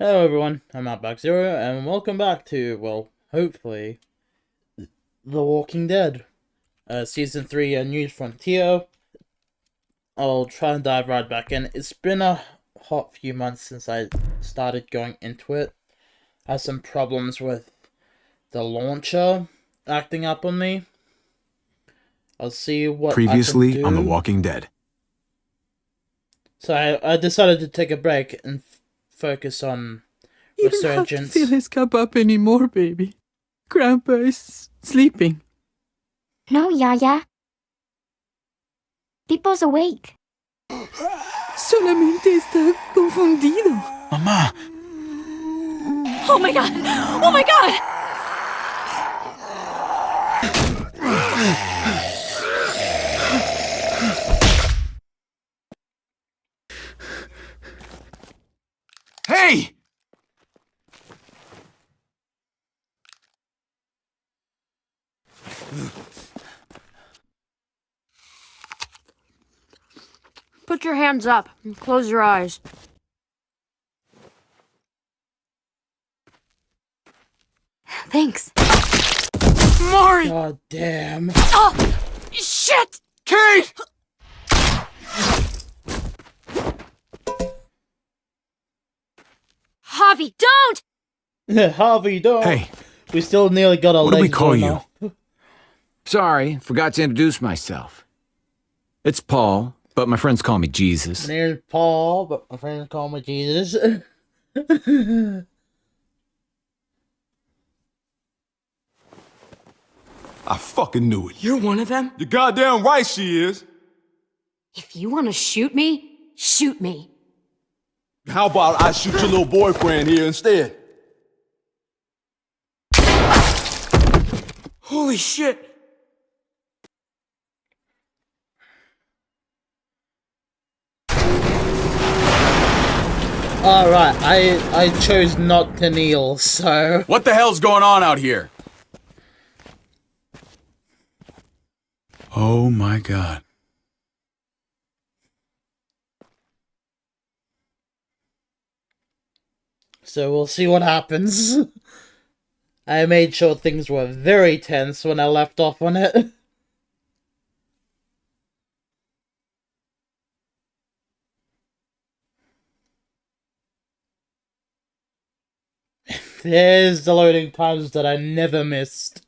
Hello everyone, I'm Outback-Zero, and welcome back to, well, hopefully, The Walking Dead. Season 3, A New Frontier. I'll try and dive right back in. It's been a hot few months since I started going into it. I had some problems with the launcher acting up on me. I'll see what Previously I can do. on The Walking Dead. So I decided to take a break and focus on You don't have to resurgence. fill his cup up anymore, baby. Grandpa is sleeping. No, Yaya. Pipo's awake. Solamente está confundido. Mamá! Oh my god! Oh my god! Hey! Put your hands up and close your eyes. Thanks. Mari! God damn. Oh! Shit! Kate! Javi, don't! Harvey, don't. Hey, We still nearly got our what do we legs call blown you? off. Sorry, forgot to introduce myself. It's Paul, but my friends call me Jesus. My name's Paul, but my friends call me Jesus. I fucking knew it. You're one of them? You're goddamn right she is. If you want to shoot me, shoot me. How about I shoot your little boyfriend here instead? Holy shit! Alright, I chose not to kneel, so... What the hell's going on out here? Oh my god. So we'll see what happens. I made sure things were very tense when I left off on it. There's the loading times that I never missed.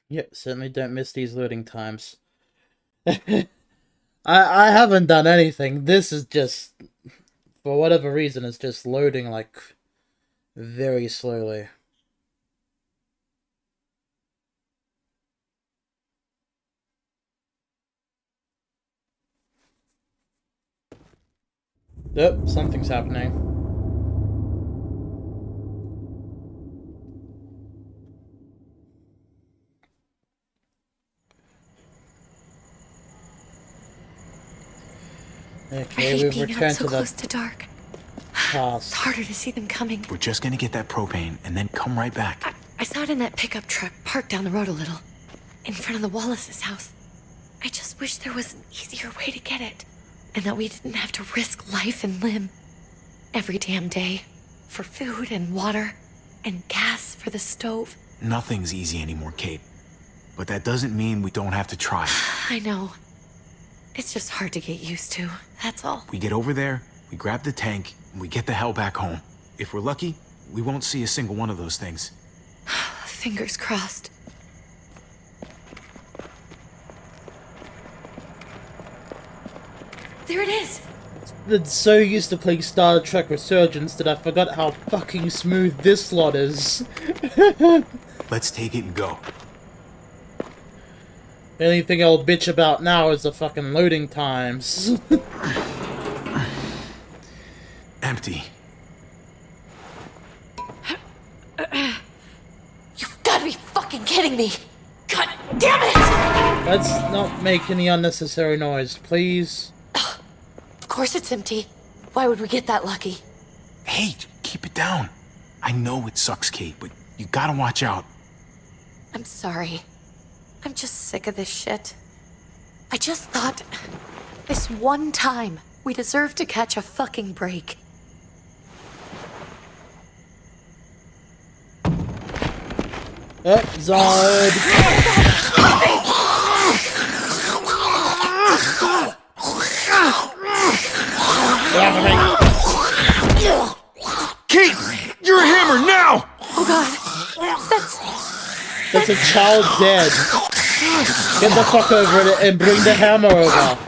Yep, certainly don't miss these loading times. I haven't done anything. This is just, for whatever reason, it's just loading like very slowly. Yep, something's happening. I Okay, hate we've being out returned so to close the to dark. past. It's harder to see them coming. We're just gonna get that propane and then come right back. I saw it in that pickup truck parked down the road a little, in front of the Wallace's house. I just wish there was an easier way to get it, and that we didn't have to risk life and limb every damn day for food and water and gas for the stove. Nothing's easy anymore, Kate. But that doesn't mean we don't have to try. I know. It's just hard to get used to, that's all. We get over there, we grab the tank, and we get the hell back home. If we're lucky, we won't see a single one of those things. Fingers crossed. There it is! been so used to playing Star Trek Resurgence that I forgot how fucking smooth this slot is. Let's take it and go. The only thing I'll bitch about now is the fucking loading times. Empty. You've gotta be fucking kidding me! God damn it! Let's not make any unnecessary noise, please. Of course it's empty. Why would we get that lucky? Hey, keep it down. I know it sucks, Kate, but you gotta watch out. I'm sorry. I'm just sick of this shit. I just thought, this one time, we deserve to catch a fucking break. Zod! Kate, you're a hammer now! Oh god, That's a child dead. Get the fuck over it and bring the hammer over.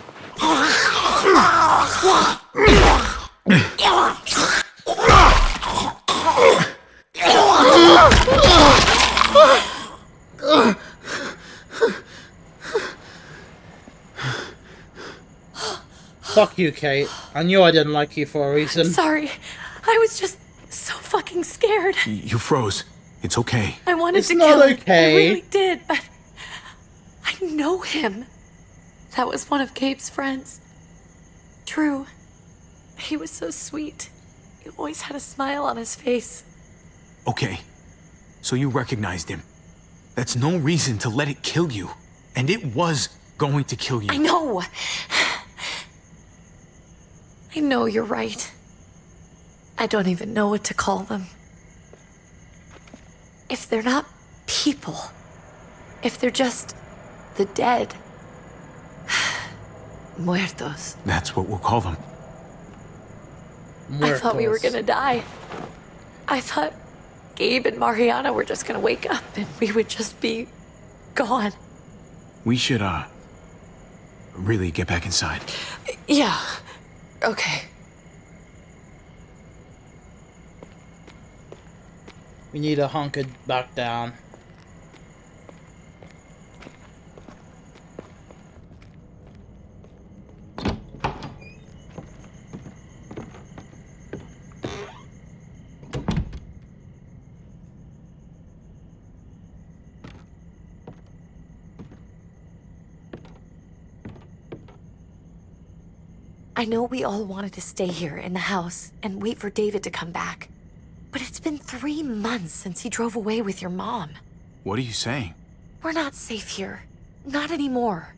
Fuck you, Kate. I knew I didn't like you for a reason. sorry. I was just so fucking scared. You froze. It's okay. I wanted It's to not kill him. okay. I really did, but I know him. That was one of Gabe's friends. Drew. He was so sweet. He always had a smile on his face. Okay. So you recognized him. That's no reason to let it kill you. And it was going to kill you. I know. I know you're right. I don't even know what to call them. If they're not people, if they're just the dead, muertos. That's what we'll call them. I thought we were Muertos. gonna die. I thought Gabe and Mariana were just gonna wake up and we would just be gone. We should, really get back inside. Yeah. Okay. We need to hunker back down. I know we all wanted to stay here in the house and wait for David to come back. But it's been 3 months since he drove away with your mom. What are you saying? We're not safe here. Not anymore.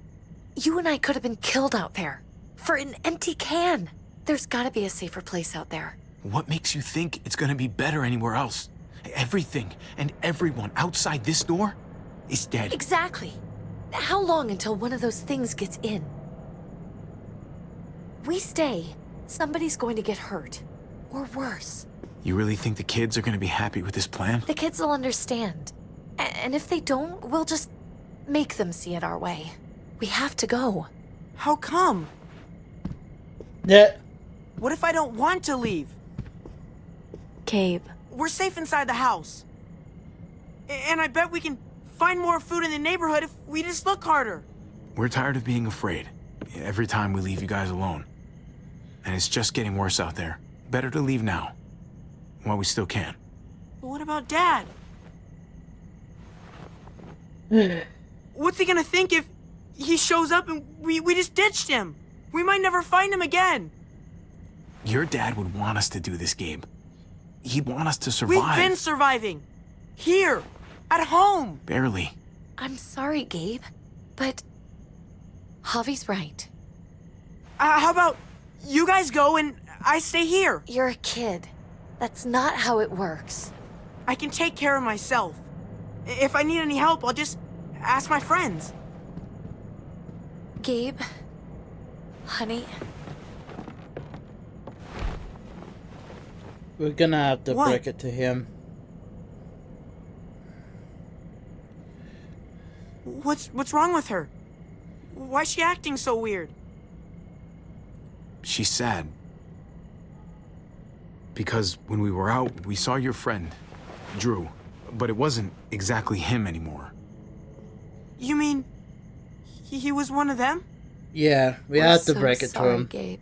You and I could have been killed out there. For an empty can. There's gotta be a safer place out there. What makes you think it's gonna be better anywhere else? Everything and everyone outside this door is dead. Exactly. How long until one of those things gets in? We stay, somebody's going to get hurt. Or worse. You really think the kids are gonna be happy with this plan? The kids will understand. And if they don't, we'll just make them see it our way. We have to go. How come? Yeah. What if I don't want to leave? Gabe. We're safe inside the house. And I bet we can find more food in the neighborhood if we just look harder. We're tired of being afraid. Every time we leave you guys alone. And it's just getting worse out there. Better to leave now. While we still can. But what about Dad? What's he gonna think if he shows up and we just ditched him? We might never find him again. Your dad would want us to do this, Gabe. He'd want us to survive. We've been surviving. Here. At home. Barely. I'm sorry, Gabe. But Javi's right. How about you guys go and I stay here? You're a kid. That's not how it works. I can take care of myself. If I need any help, I'll just ask my friends. Gabe, honey, We're gonna have to What? break it to him. What's wrong with her? Why's she acting so weird? She's sad. because when we were out, we saw your friend, Drew. But it wasn't exactly him anymore. You mean he was one of them? Yeah, we had to break it to him. Gabe.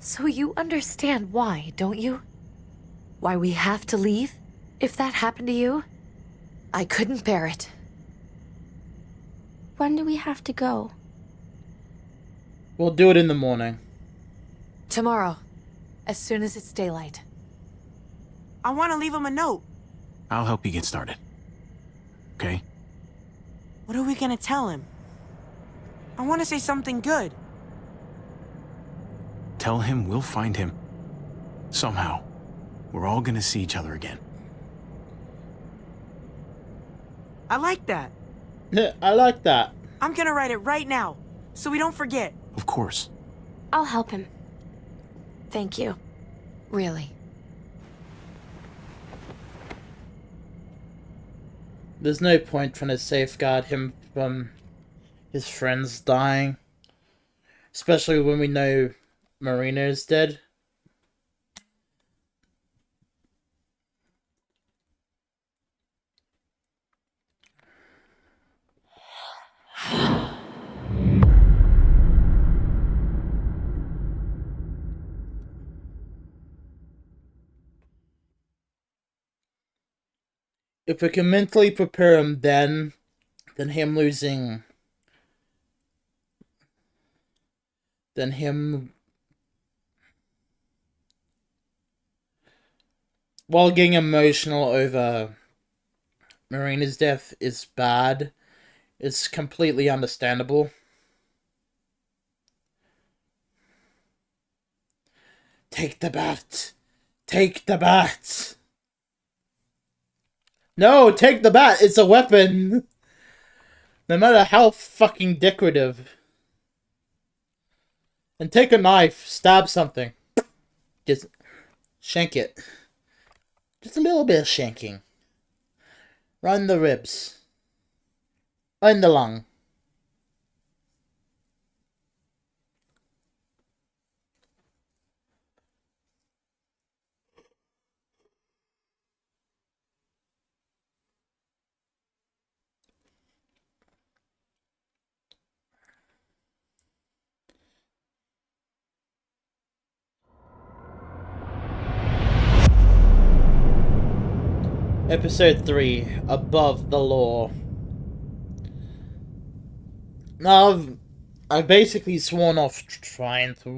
So you understand why, don't you? Why we have to leave? If that happened to you? I couldn't bear it. When do we have to go? We'll do it in the morning. Tomorrow. As soon as it's daylight. I want to leave him a note. I'll help you get started. Okay? What are we gonna tell him? I want to say something good. Tell him we'll find him. Somehow. We're all gonna see each other again. I like that. I like that. I'm gonna write it right now, so we don't forget. Of course. I'll help him. Thank you. Really. There's no point trying to safeguard him from his friends dying. Especially when we know Marina is dead. If we can mentally prepare him then him losing... Then him... While getting emotional over Marina's death is bad, it's completely understandable. Take the bat! Take the bat! No, take the bat! It's a weapon! No matter how fucking decorative. And take a knife, stab something. Just shank it. Just a little bit of shanking. Right in the ribs. Right in the lung. Episode 3, Above the Law. Now, I've basically sworn off trying to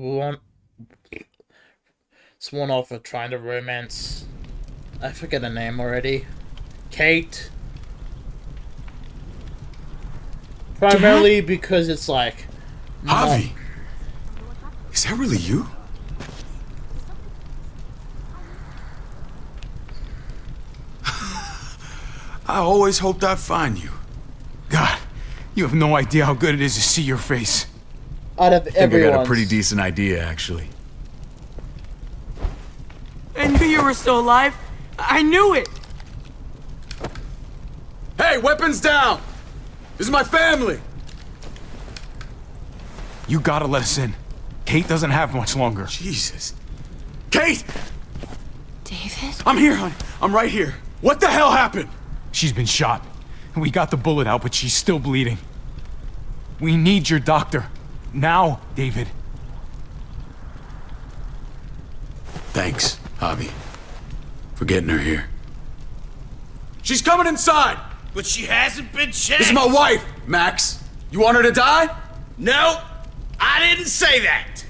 romance. I forget her name already. Kate. Primarily because it's like... Javi! Is that really you? I always hoped I'd find you. God, you have no idea how good it is to see your face. Out of everyone. I got a pretty decent idea, actually. I knew you were still alive. I knew it. Hey, weapons down! This is my family! You gotta let us in. Kate doesn't have much longer. Jesus. Kate! David? I'm here, hon. I'm right here. What the hell happened? She's been shot. We got the bullet out, but she's still bleeding. We need your doctor. Now, David. Thanks, Javi, for getting her here. She's coming inside! But she hasn't been checked. This is my wife, Max. You want her to die? No, I didn't say that.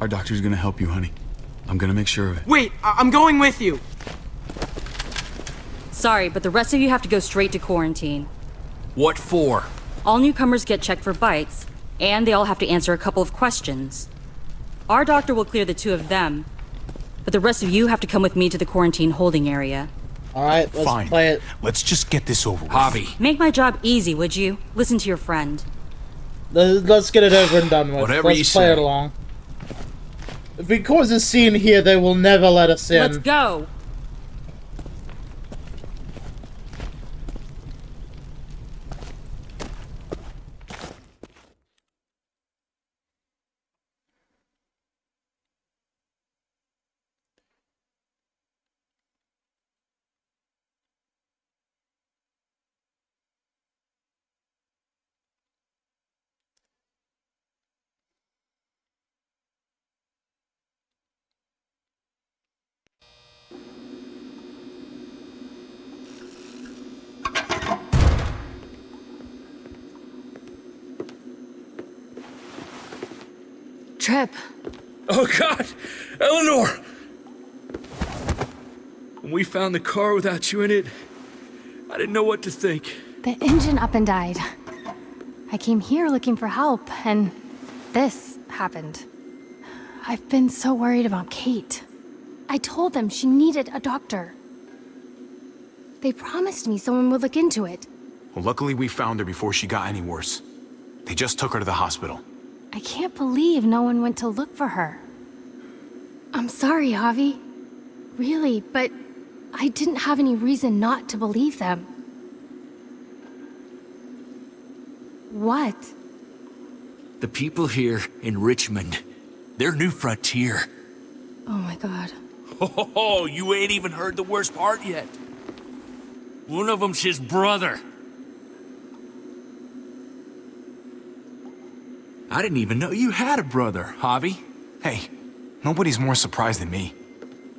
Our doctor's gonna help you, honey. I'm gonna make sure of it. Wait, I'm going with you. Sorry, but the rest of you have to go straight to quarantine. What for? All newcomers get checked for bites, and they all have to answer a couple of questions. Our doctor will clear the two of them, but the rest of you have to come with me to the quarantine holding area. Alright, let's play it. Let's just get this over with. Javi. Make my job easy, would you? Listen to your friend. Let's get it over and done with. Whatever let's you play say. it along. If we cause a scene here, they will never let us in. Let's go! Trip. Oh, God! Eleanor! When we found the car without you in it, I didn't know what to think. The engine up and died. I came here looking for help, and this happened. I've been so worried about Kate. I told them she needed a doctor. They promised me someone would look into it. Well, luckily we found her before she got any worse. They just took her to the hospital. I can't believe no one went to look for her. I'm sorry, Javi. Really, but I didn't have any reason not to believe them. What? The people here in Richmond, their new frontier. Oh my god. Oh, you ain't even heard the worst part yet. One of them's his brother. I didn't even know you had a brother, Javi. Hey, nobody's more surprised than me.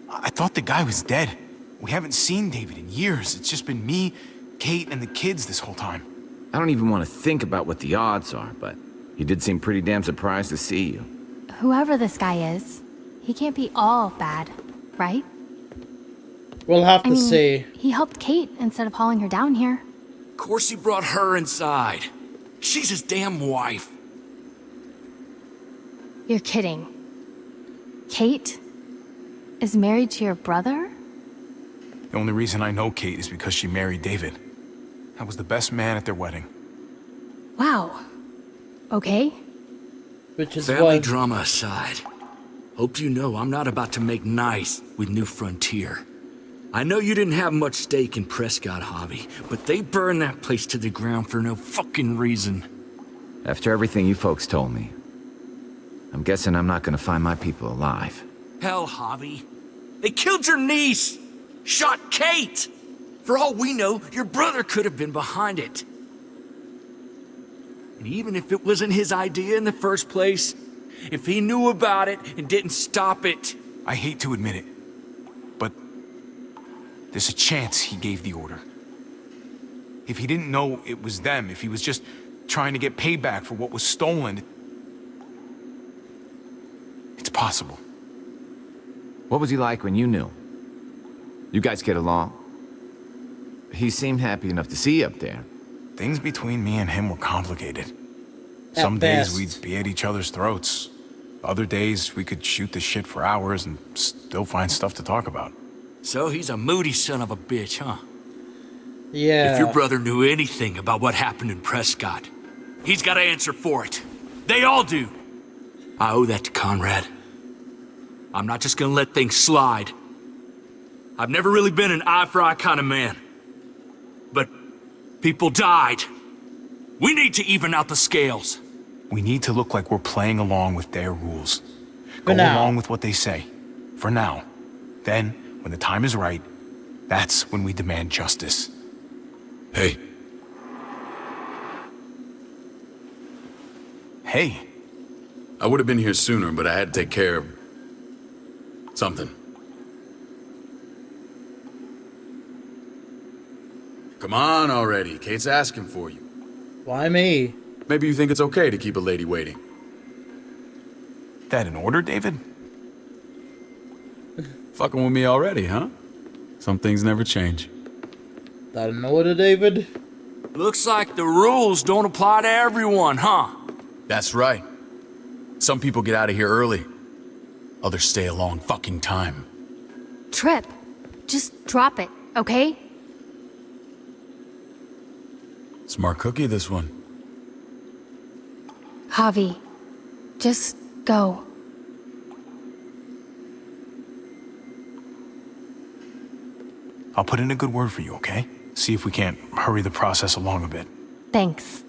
I thought the guy was dead. We haven't seen David in years. It's just been me, Kate, and the kids this whole time. I don't even want to think about what the odds are, but he did seem pretty damn surprised to see you. Whoever this guy is, he can't be all bad, right? We'll have to see. He helped Kate instead of hauling her down here. Of course he brought her inside. She's his damn wife. You're kidding. Kate is married to your brother? The only reason I know Kate is because she married David. I was the best man at their wedding. Wow. Okay. Which is Family why... drama aside, hope you know I'm not about to make nice with New Frontier. I know you didn't have much stake in Prescott, Javi, but they burned that place to the ground for no fucking reason. After everything you folks told me, I'm guessing I'm not gonna find my people alive. Hell, Javi. They killed your niece! Shot Kate! For all we know, your brother could have been behind it. And even if it wasn't his idea in the first place, if he knew about it and didn't stop it... I hate to admit it, but there's a chance he gave the order. If he didn't know it was them, if he was just trying to get payback for what was stolen, it's possible. What was he like when you knew? You guys get along? He seemed happy enough to see you up there. Things between me and him were complicated. At Some best. days we'd be at each other's throats. Other days we could shoot the shit for hours and still find stuff to talk about. So he's a moody son of a bitch, huh? Yeah. If your brother knew anything about what happened in Prescott, he's got to answer for it. They all do. I owe that to Conrad. I'm not just gonna let things slide. I've never really been an eye-for-eye kind of man. But people died. We need to even out the scales. We need to look like we're playing along with their rules. Go For now. along with what they say. For now. Then, when the time is right, that's when we demand justice. Hey, Hey, I would have been here sooner, but I had to take care of something. Come on already. Kate's asking for you. Why me? Maybe you think it's okay to keep a lady waiting. that in order, David? Fucking with me already, huh? Some things never change. That in order, David? Looks like the rules don't apply to everyone, huh? That's right. Some people get out of here early. Others stay a long fucking time. Trip. Just drop it, okay? Smart cookie, this one. Javi, just go. I'll put in a good word for you, okay? See if we can't hurry the process along a bit. Thanks.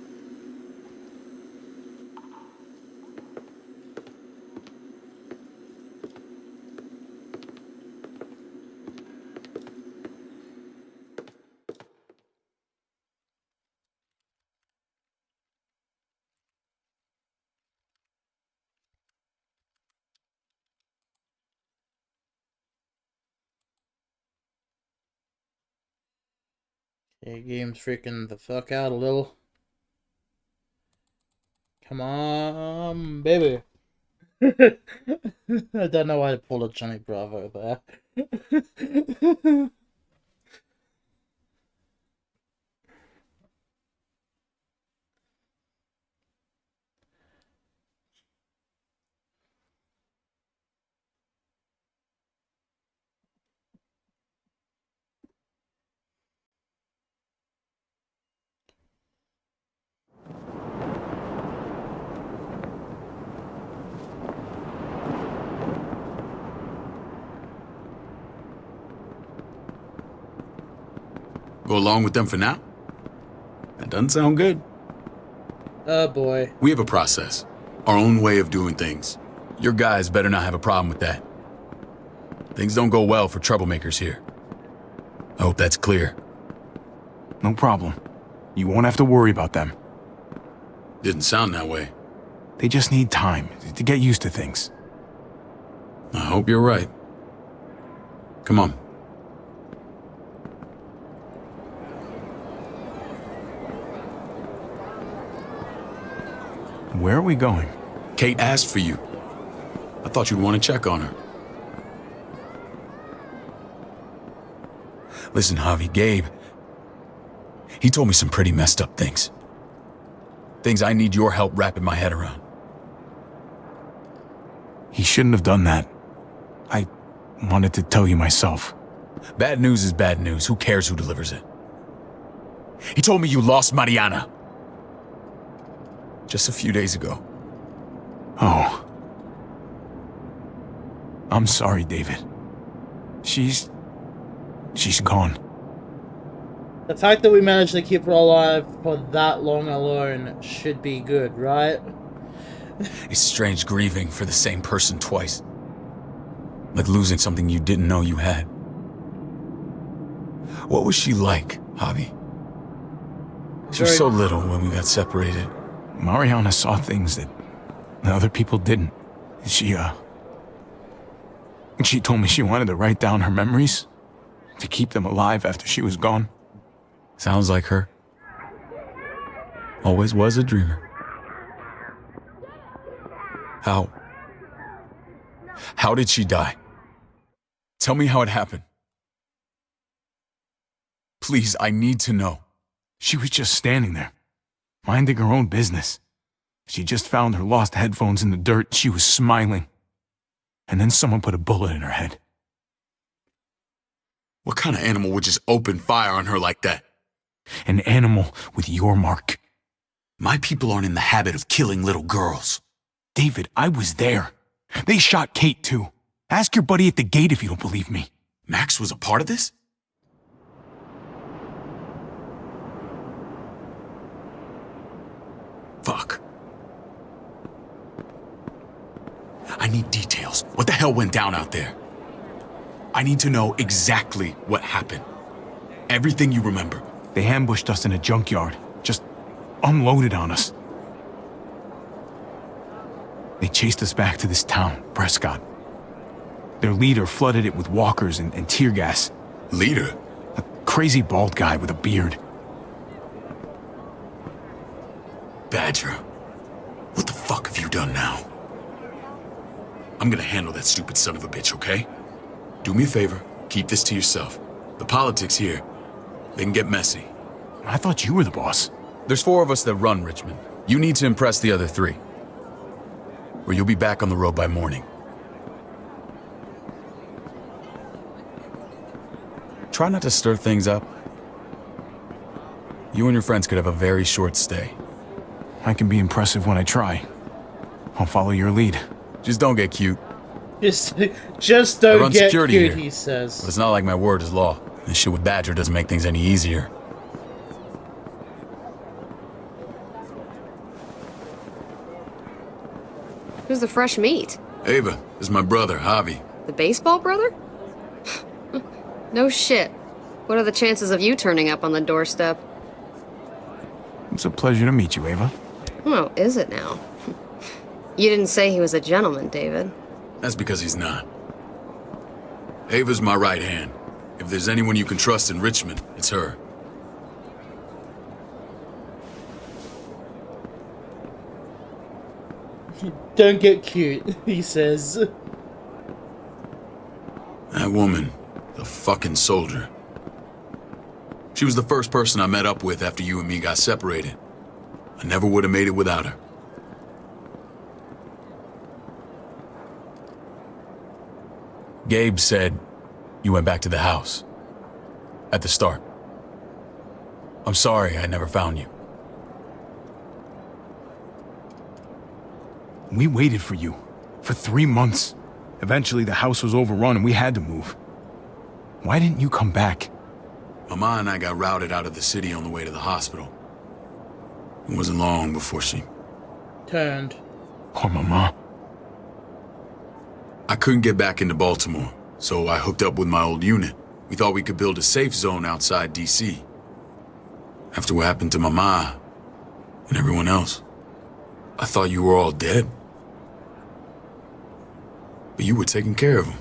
Okay, game's freaking the fuck out a little. Come on, baby. I don't know why I pulled a Johnny Bravo there. Go along with them for now? That doesn't sound good. Oh boy. We have a process. Our own way of doing things. Your guys better not have a problem with that. Things don't go well for troublemakers here. I hope that's clear. No problem. You won't have to worry about them. Didn't sound that way. They just need time to get used to things. I hope you're right. Come on. Where are we going? Kate asked for you. I thought you'd want to check on her. Listen, Javi, Gabe, he told me some pretty messed up things. Things I need your help wrapping my head around. He shouldn't have done that. I wanted to tell you myself. Bad news is bad news. Who cares who delivers it? He told me you lost Mariana. Just a few days ago. Oh. I'm sorry, David. She's gone. The fact that we managed to keep her alive for that long alone should be good, right? It's strange grieving for the same person twice. Like losing something you didn't know you had. What was she like, Javi? She was so little when we got separated. Mariana saw things that other people didn't. She told me she wanted to write down her memories to keep them alive after she was gone. Sounds like her. Always was a dreamer. How did she die? Tell me how it happened. Please, I need to know. She was just standing there, minding her own business. She just found her lost headphones in the dirt. She was smiling. And then someone put a bullet in her head. What kind of animal would just open fire on her like that? An animal with your mark. My people aren't in the habit of killing little girls. David, I was there. They shot Kate too. Ask your buddy at the gate if you don't believe me. Max was a part of this? Fuck. I need details. What the hell went down out there? I need to know exactly what happened. Everything you remember. They ambushed us in a junkyard. Just unloaded on us. They chased us back to this town, Prescott. Their leader flooded it with walkers and tear gas. Leader? A crazy bald guy with a beard. Badger, what the fuck have you done now? I'm gonna handle that stupid son of a bitch, okay? Do me a favor, keep this to yourself. The politics here, they can get messy. I thought you were the boss. There's 4 of us that run Richmond. You need to impress the other 3. Or you'll be back on the road by morning. Try not to stir things up. You and your friends could have a very short stay. I can be impressive when I try. I'll follow your lead. Just don't get cute. Just don't get cute, here, he says. But it's not like my word is law. This shit with Badger doesn't make things any easier. Who's the fresh meat? Ava, this is my brother, Javi. The baseball brother? No shit. What are the chances of you turning up on the doorstep? It's a pleasure to meet you, Ava. Oh, is it now? You didn't say he was a gentleman, David. That's because he's not. Ava's my right hand. If there's anyone you can trust in Richmond, it's her. Don't get cute, he says. That woman, the fucking soldier. She was the first person I met up with after you and me got separated. I never would have made it without her. Gabe said you went back to the house. At the start. I'm sorry I never found you. We waited for you. For 3 months. Eventually the house was overrun and we had to move. Why didn't you come back? Mama and I got routed out of the city on the way to the hospital. It wasn't long before she... turned. Poor Mama. I couldn't get back into Baltimore, so I hooked up with my old unit. We thought we could build a safe zone outside D.C. After what happened to Mama and everyone else, I thought you were all dead. But you were taking care of them,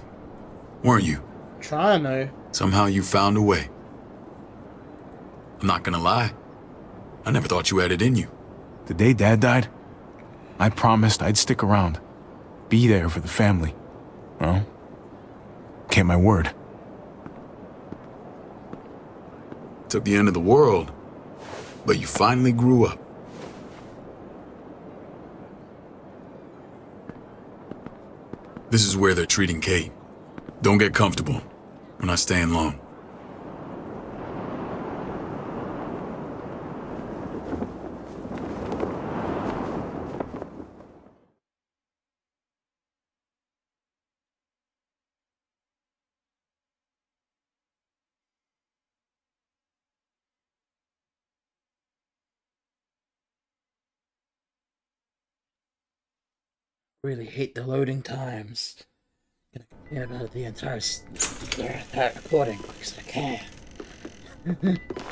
weren't you? Trying though. Somehow you found a way. I'm not gonna lie. I never thought you had it in you. The day Dad died, I promised I'd stick around. Be there for the family. Well, kept my word. Took the end of the world, but you finally grew up. This is where they're treating Kate. Don't get comfortable. We're not staying long. Really hate the loading times. Gonna complain about the entire recording because I can.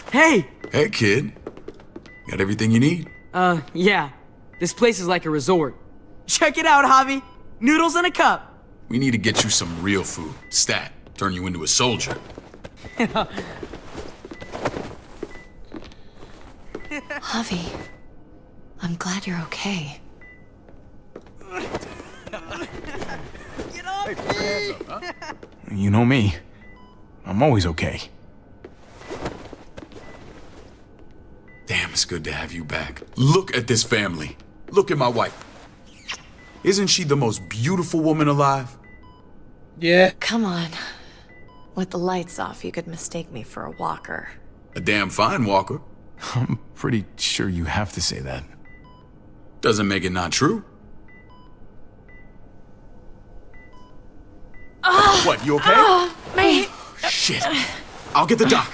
Hey! Hey, kid. Got everything you need? Yeah. This place is like a resort. Check it out, Javi. Noodles in a cup. We need to get you some real food. Stat. Turn you into a soldier. Javi, I'm glad you're okay. Get off me! You know me. I'm always okay. Damn, it's good to have you back. Look at this family. Look at my wife. Isn't she the most beautiful woman alive? Yeah. Come on. With the lights off, you could mistake me for a walker. A damn fine walker. I'm pretty sure you have to say that. Doesn't make it not true. What, you okay? My... Shit. I'll get the doc.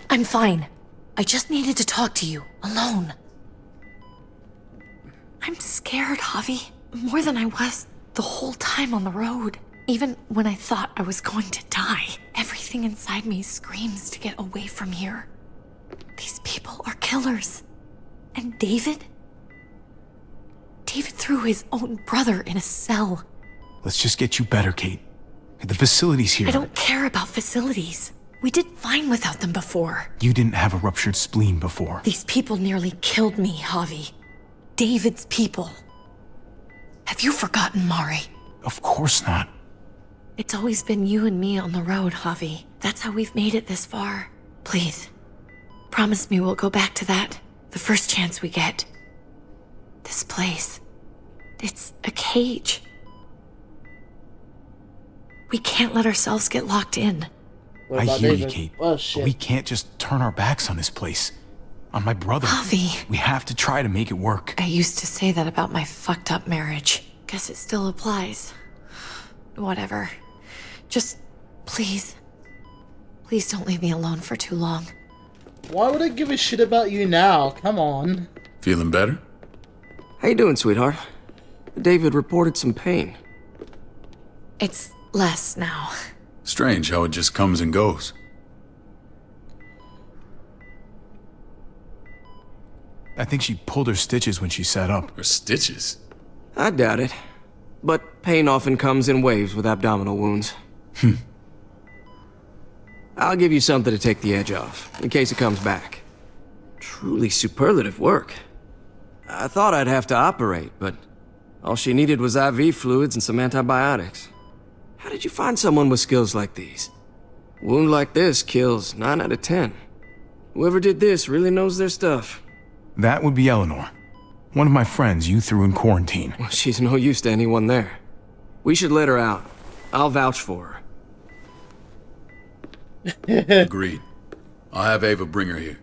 I'm fine. I just needed to talk to you, alone. I'm scared, Javi. More than I was the whole time on the road. Even when I thought I was going to die, everything inside me screams to get away from here. These people are killers. And David? David threw his own brother in a cell. Let's just get you better, Kate. The facility's here. I don't care about facilities. We did fine without them before. You didn't have a ruptured spleen before. These people nearly killed me, Javi. David's people. Have you forgotten, Mari? Of course not. It's always been you and me on the road, Javi. That's how we've made it this far. Please, promise me we'll go back to that the first chance we get. This place, it's a cage. We can't let ourselves get locked in. I hear you, Kate. Oh, but shit. we can't just turn our backs on this place. On my brother. Javi. We have to try to make it work. I used to say that about my fucked up marriage. Guess it still applies. Whatever. Just, please. Please don't leave me alone for too long. Why would I give a shit about you now? Come on. Feeling better? How you doing, sweetheart? David reported some pain. It's less now. Strange how it just comes and goes. I think she pulled her stitches when she sat up. Her stitches? I doubt it. But pain often comes in waves with abdominal wounds. I'll give you something to take the edge off, in case it comes back. Truly superlative work. I thought I'd have to operate, but all she needed was IV fluids and some antibiotics. How did you find someone with skills like these? A wound like this kills 9 out of 10. Whoever did this really knows their stuff. That would be Eleanor. One of my friends you threw in quarantine. Well, she's no use to anyone there. We should let her out. I'll vouch for her. Agreed. I'll have Ava bring her here.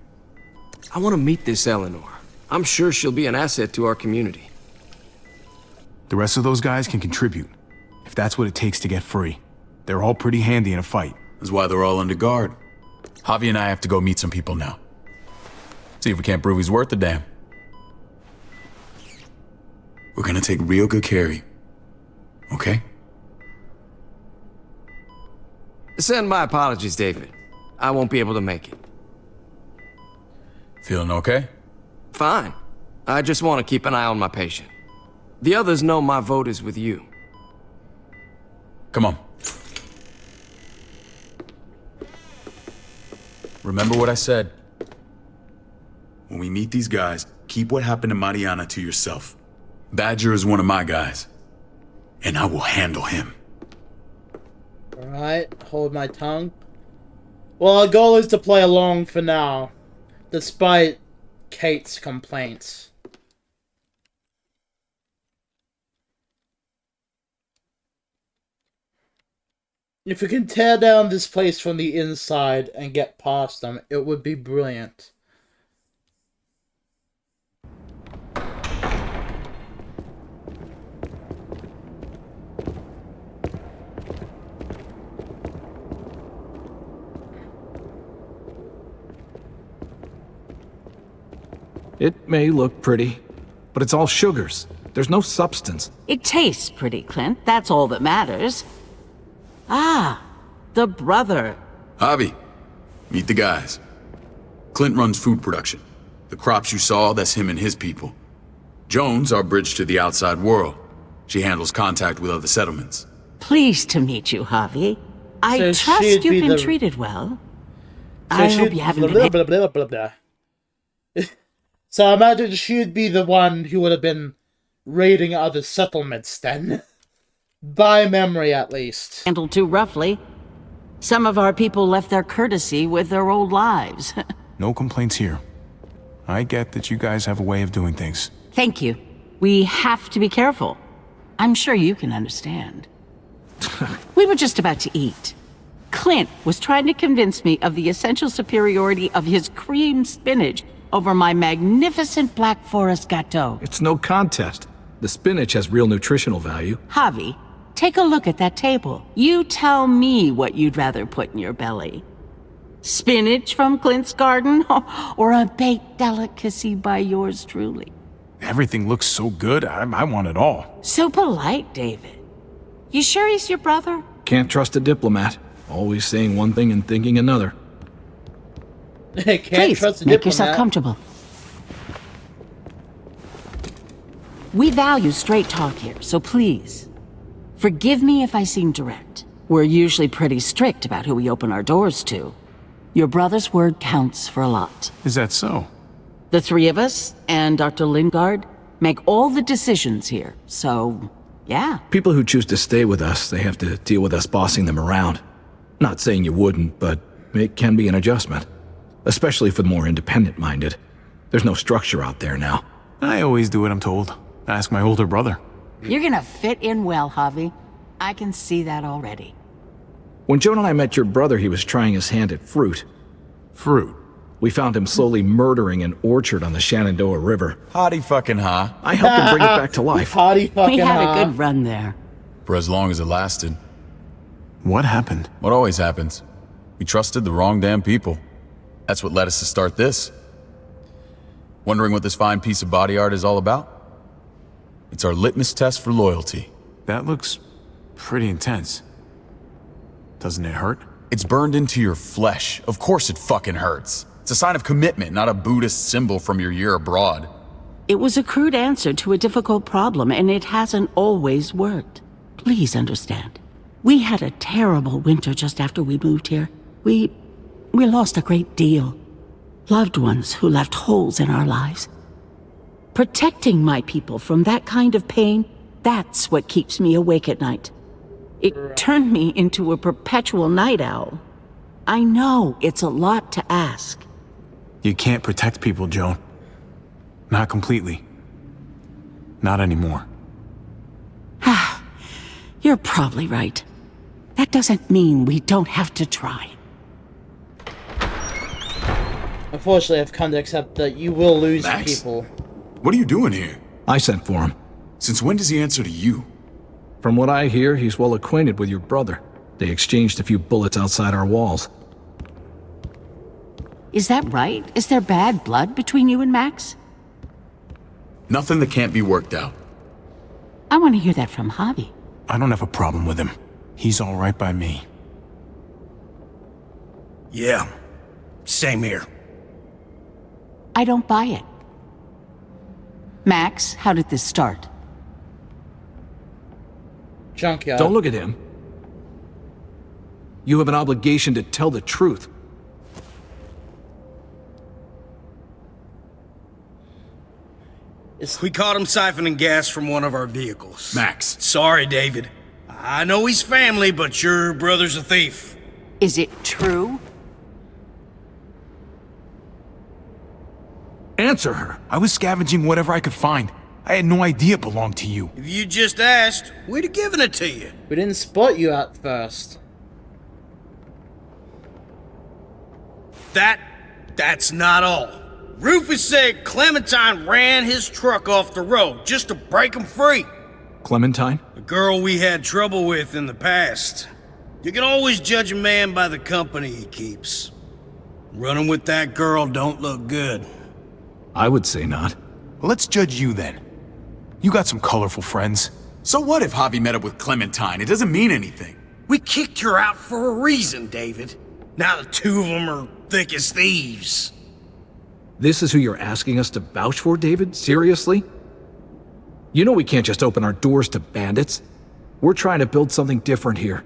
I want to meet this Eleanor. I'm sure she'll be an asset to our community. The rest of those guys can contribute, if that's what it takes to get free. They're all pretty handy in a fight. That's why they're all under guard. Javi and I have to go meet some people now. See if we can't prove he's worth the damn. We're gonna take real good care of you. Okay? Send my apologies, David. I won't be able to make it. Feeling okay? Fine. I just want to keep an eye on my patient. The others know my vote is with you. Come on. Remember what I said. When we meet these guys, keep what happened to Mariana to yourself. Badger is one of my guys, and I will handle him. Alright, hold my tongue. Well, our goal is to play along for now, despite Kate's complaints. If we can tear down this place from the inside and get past them, it would be brilliant. It may look pretty, but it's all sugars. There's no substance. It tastes pretty, Clint. That's all that matters. Ah, the brother. Javi, meet the guys. Clint runs food production. The crops you saw, that's him and his people. Jones, our bridge to the outside world. She handles contact with other settlements. Pleased to meet you, Javi. I trust you've been treated well. I hope you haven't been... So I imagine she'd be the one who would have been raiding other settlements then. By memory, at least. Handled too roughly. Some of our people left their courtesy with their old lives. No complaints here. I get that you guys have a way of doing things. Thank you. We have to be careful. I'm sure you can understand. We were just about to eat. Clint was trying to convince me of the essential superiority of his cream spinach over my magnificent Black Forest gâteau. It's no contest. The spinach has real nutritional value. Javi, take a look at that table. You tell me what you'd rather put in your belly. Spinach from Clint's garden, or a baked delicacy by yours truly? Everything looks so good, I want it all. So polite, David. You sure he's your brother? Can't trust a diplomat. Always saying one thing and thinking another. Please, make yourself comfortable. We value straight talk here, so please, forgive me if I seem direct. We're usually pretty strict about who we open our doors to. Your brother's word counts for a lot. Is that so? The three of us and Dr. Lingard make all the decisions here, so yeah. People who choose to stay with us, they have to deal with us bossing them around. Not saying you wouldn't, but it can be an adjustment. Especially for the more independent-minded. There's no structure out there now. I always do what I'm told. Ask my older brother. You're gonna fit in well, Javi. I can see that already. When Joan and I met your brother, he was trying his hand at fruit. Fruit? We found him slowly murdering an orchard on the Shenandoah River. Hotty fucking ha. I helped him bring it back to life. Hotty fucking We had a good run there. For as long as it lasted. What happened? What always happens. We trusted the wrong damn people. That's what led us to start this. Wondering what this fine piece of body art is all about? It's our litmus test for loyalty. That looks pretty intense. Doesn't it hurt? It's burned into your flesh. Of course it fucking hurts. It's a sign of commitment, not a Buddhist symbol from your year abroad. It was a crude answer to a difficult problem, and it hasn't always worked. Please understand. We had a terrible winter just after we moved here. We lost a great deal. Loved ones who left holes in our lives. Protecting my people from that kind of pain, that's what keeps me awake at night. It turned me into a perpetual night owl. I know it's a lot to ask. You can't protect people, Joan. Not completely. Not anymore. You're probably right. That doesn't mean we don't have to try. Unfortunately, I've come to accept that you will lose Max? people. What are you doing here? I sent for him. Since when does he answer to you? From what I hear, he's well acquainted with your brother. They exchanged a few bullets outside our walls. Is that right? Is there bad blood between you and Max? Nothing that can't be worked out. I want to hear that from Javi. I don't have a problem with him. He's all right by me. Yeah, same here. I don't buy it. Max, how did this start? Junkyard. Don't look at him. You have an obligation to tell the truth. We caught him siphoning gas from one of our vehicles. Max. Sorry, David. I know he's family, but your brother's a thief. Is it true? Answer her. I was scavenging whatever I could find. I had no idea it belonged to you. If you just asked, we'd have given it to you. We didn't spot you at first. That's not all. Rufus said Clementine ran his truck off the road just to break him free. Clementine? The girl we had trouble with in the past. You can always judge a man by the company he keeps. Running with that girl don't look good. I would say not. Well, let's judge you then. You got some colorful friends. So what if Javi met up with Clementine? It doesn't mean anything. We kicked her out for a reason, David. Now the two of them are thick as thieves. This is who you're asking us to vouch for, David? Seriously? You know we can't just open our doors to bandits. We're trying to build something different here.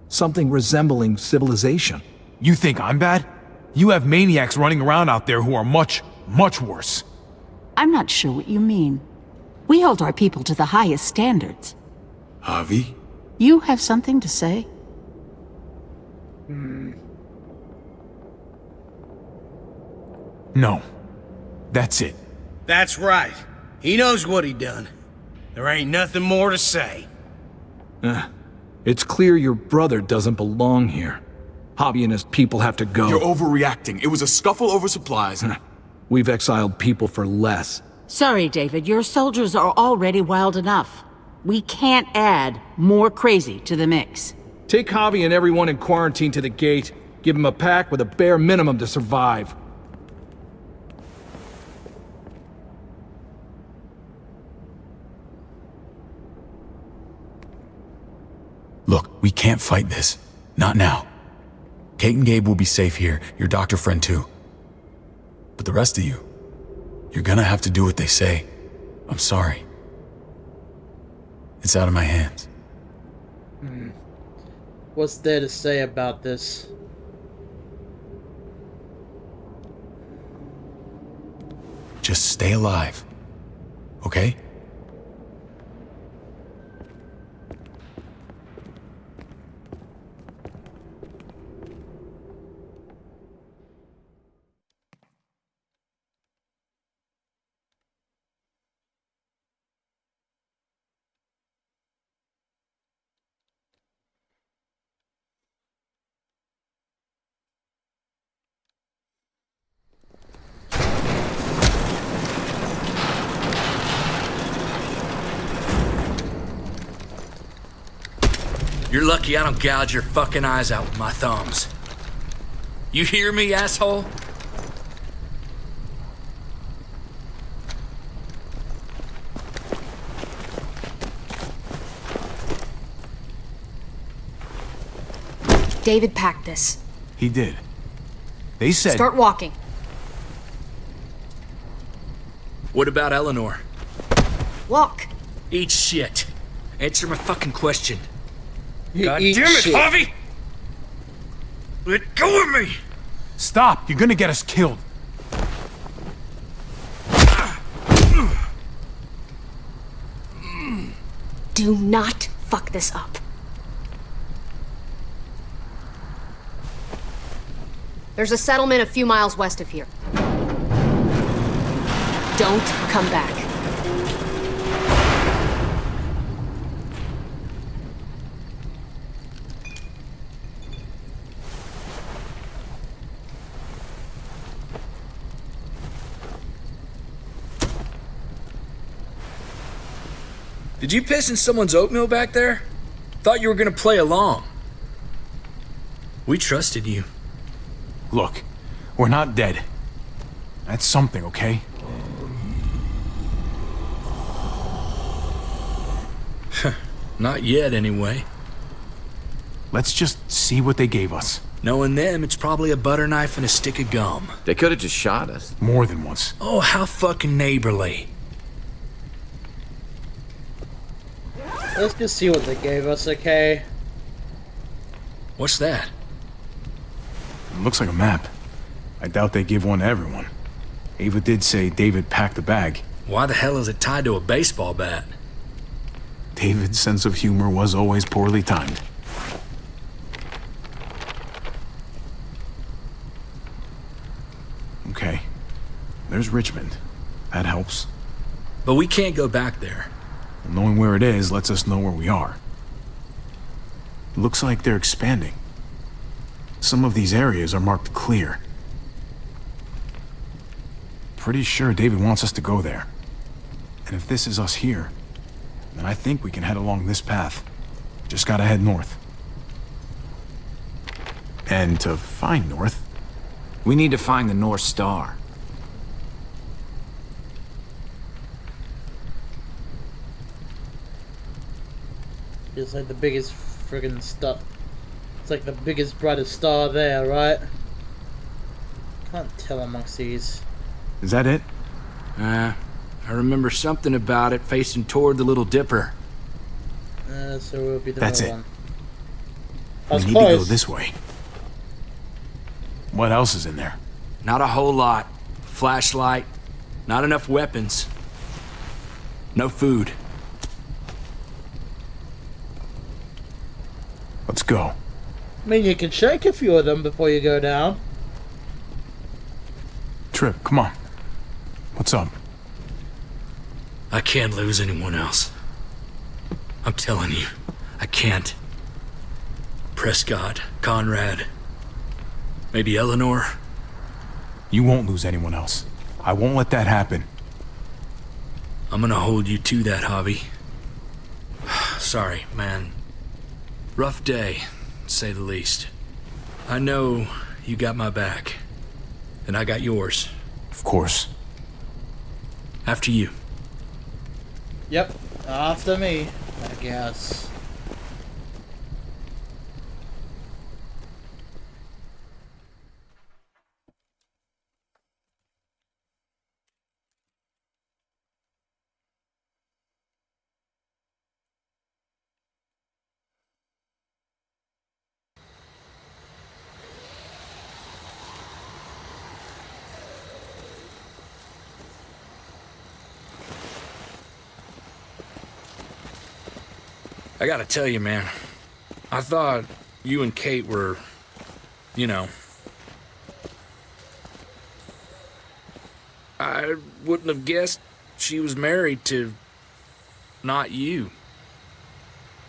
Something resembling civilization. You think I'm bad? You have maniacs running around out there who are much, much worse. I'm not sure what you mean. We hold our people to the highest standards. Javi? You have something to say? No. That's it. That's right. He knows what he done. There ain't nothing more to say. It's clear your brother doesn't belong here. Javi and his people have to go. You're overreacting. It was a scuffle over supplies. We've exiled people for less. Sorry, David. Your soldiers are already wild enough. We can't add more crazy to the mix. Take Javi and everyone in quarantine to the gate. Give them a pack with a bare minimum to survive. Look, we can't fight this. Not now. Kate and Gabe will be safe here, your doctor friend too. But the rest of you, you're gonna have to do what they say. I'm sorry. It's out of my hands. What's there to say about this? Just stay alive. Okay? You're lucky I don't gouge your fucking eyes out with my thumbs. You hear me, asshole? David packed this. He did. They said... Start walking. What about Eleanor? Walk. Eat shit. Answer my fucking question. God damn it, Javi! Let go of me! Stop! You're gonna get us killed. Do not fuck this up. There's a settlement a few miles west of here. Don't come back. Did you piss in someone's oatmeal back there? Thought you were gonna play along. We trusted you. Look, we're not dead. That's something, okay? Not yet, anyway. Let's just see what they gave us. Knowing them, it's probably a butter knife and a stick of gum. They could have just shot us. More than once. Oh, how fucking neighborly. Let's just see what they gave us, okay? What's that? It looks like a map. I doubt they give one to everyone. Ava did say David packed the bag. Why the hell is it tied to a baseball bat? David's sense of humor was always poorly timed. Okay. There's Richmond. That helps. But we can't go back there. Knowing where it is lets us know where we are. Looks like they're expanding. Some of these areas are marked clear. Pretty sure David wants us to go there. And if this is us here, then I think we can head along this path. Just gotta head north. And to find north... We need to find the North Star. It's like the biggest friggin' star. It's like the biggest, brightest star there, right? Can't tell amongst these. Is that it? I remember something about it facing toward the Little Dipper. So we'll be the That's other it. one. We need to go this way. What else is in there? Not a whole lot. Flashlight. Not enough weapons. No food. Let's go. I mean, you can shake a few of them before you go down. Trip, come on. What's up? I can't lose anyone else. I'm telling you, I can't. Prescott, Conrad, maybe Eleanor. You won't lose anyone else. I won't let that happen. I'm gonna hold you to that, Javi. Sorry, man. Rough day, to say the least. I know you got my back, and I got yours. Of course. After you. Yep, after me, I guess. I gotta tell you, man. I thought you and Kate were, you know... I wouldn't have guessed she was married to... not you.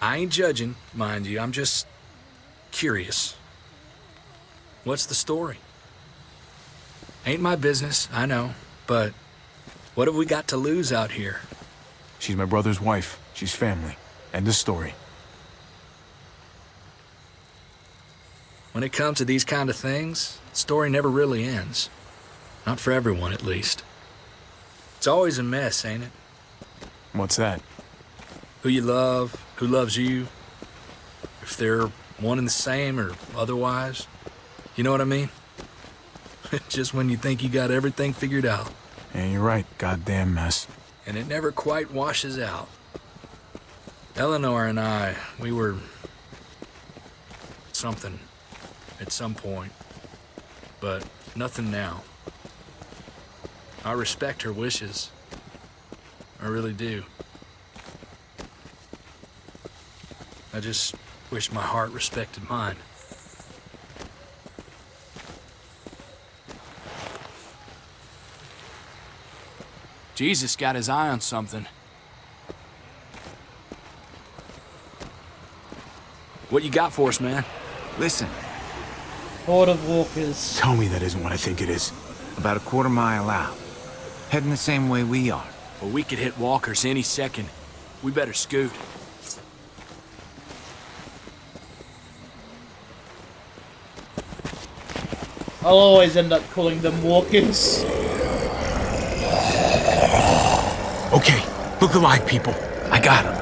I ain't judging, mind you. I'm just... curious. What's the story? Ain't my business, I know. But what have we got to lose out here? She's my brother's wife. She's family. End of story. When it comes to these kind of things, the story never really ends. Not for everyone, at least. It's always a mess, ain't it? What's that? Who you love, who loves you, if they're one and the same or otherwise. You know what I mean? Just when you think you got everything figured out. Yeah, you're right. Goddamn mess. And it never quite washes out. Eleanor and I, we were... something at some point. But nothing now. I respect her wishes. I really do. I just wish my heart respected mine. Jesus got his eye on something. What you got for us, man? Listen. Horde of walkers. Tell me that isn't what I think it is. About a quarter mile out. Heading the same way we are. Well, we could hit walkers any second. We better scoot. I'll always end up calling them walkers. Okay, look alive, people. I got him.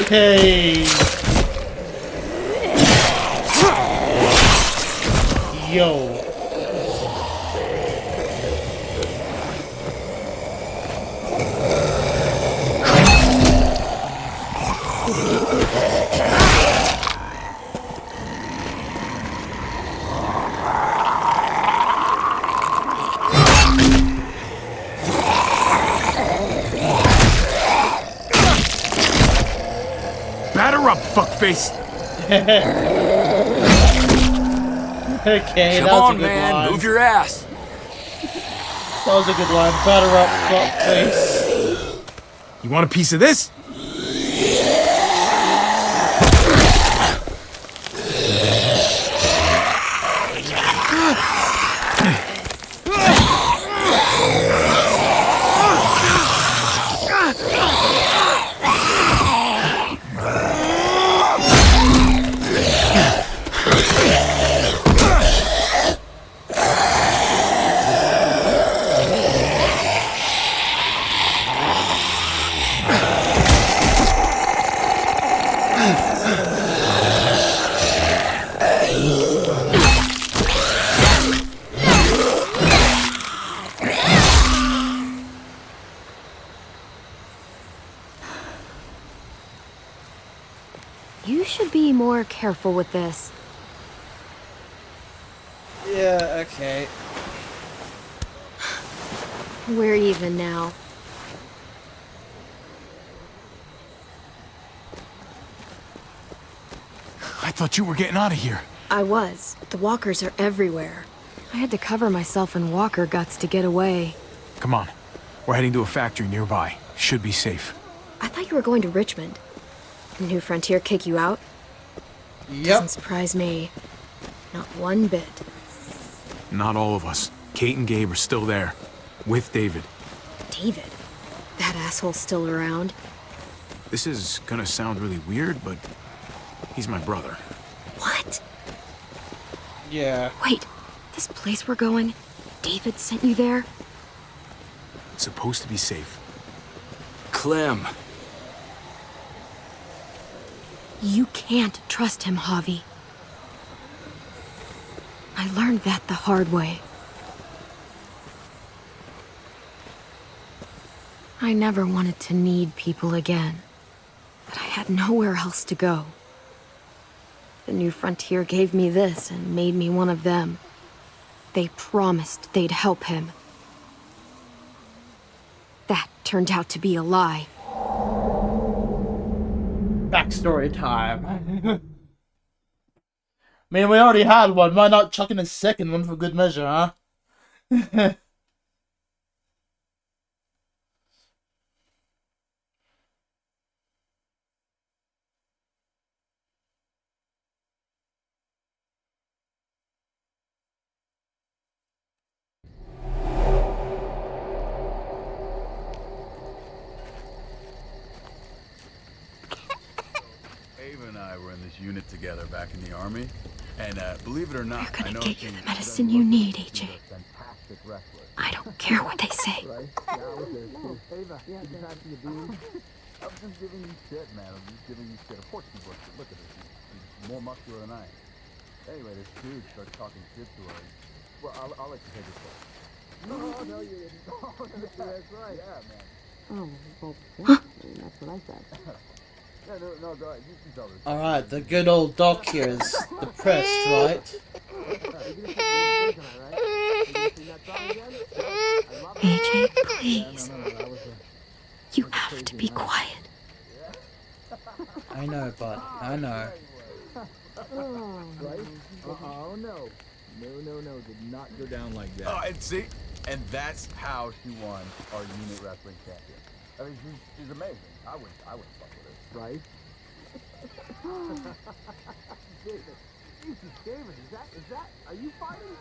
Hey. Yo. Batter up, fuckface. Okay, Come that was on, a good man, line. move your ass. That was a good line. Batter up, fuckface. You want a piece of this? You should be more careful with this. Yeah, okay. We're even now. I thought you were getting out of here. I was. The walkers are everywhere. I had to cover myself in walker guts to get away. Come on. We're heading to a factory nearby. Should be safe. I thought you were going to Richmond. Did New Frontier kick you out? Doesn't surprise me. Not one bit. Not all of us. Kate and Gabe are still there. With David. David? That asshole's still around? This is gonna sound really weird, but he's my brother. What? Yeah. Wait, this place we're going, David sent you there? It's supposed to be safe. Clem. You can't trust him, Javi. I learned that the hard way. I never wanted to need people again, but I had nowhere else to go. The New Frontier gave me this and made me one of them. They promised they'd help him. That turned out to be a lie. Backstory time. I mean, we already had one. Why not chuck in a second one for good measure, huh? Ava and I were in this unit together back in the army, and believe it or not, We're gonna get you the medicine you need, AJ. I don't care what they say. Ava, you passing the bean? I'm just giving you shit, man. I'm just giving you shit. Of course she works. Look at her. She's more muscular than I am. Anyway, this dude starts talking shit to her. Well, I'll let you take it first. No, you didn't. That's right. Yeah, man. Oh, well, that's what I said. Yeah, no, go ahead. You tell this. Alright, the good old doc here is depressed, right? AJ, please. You have to be quiet. I know, bud. I know. Right? Oh no. No, did not go down like that. Oh, and see? And that's how she won our unit wrestling champion. I mean, she's amazing. I would fuck with her. Right? David, is that, are you fighting?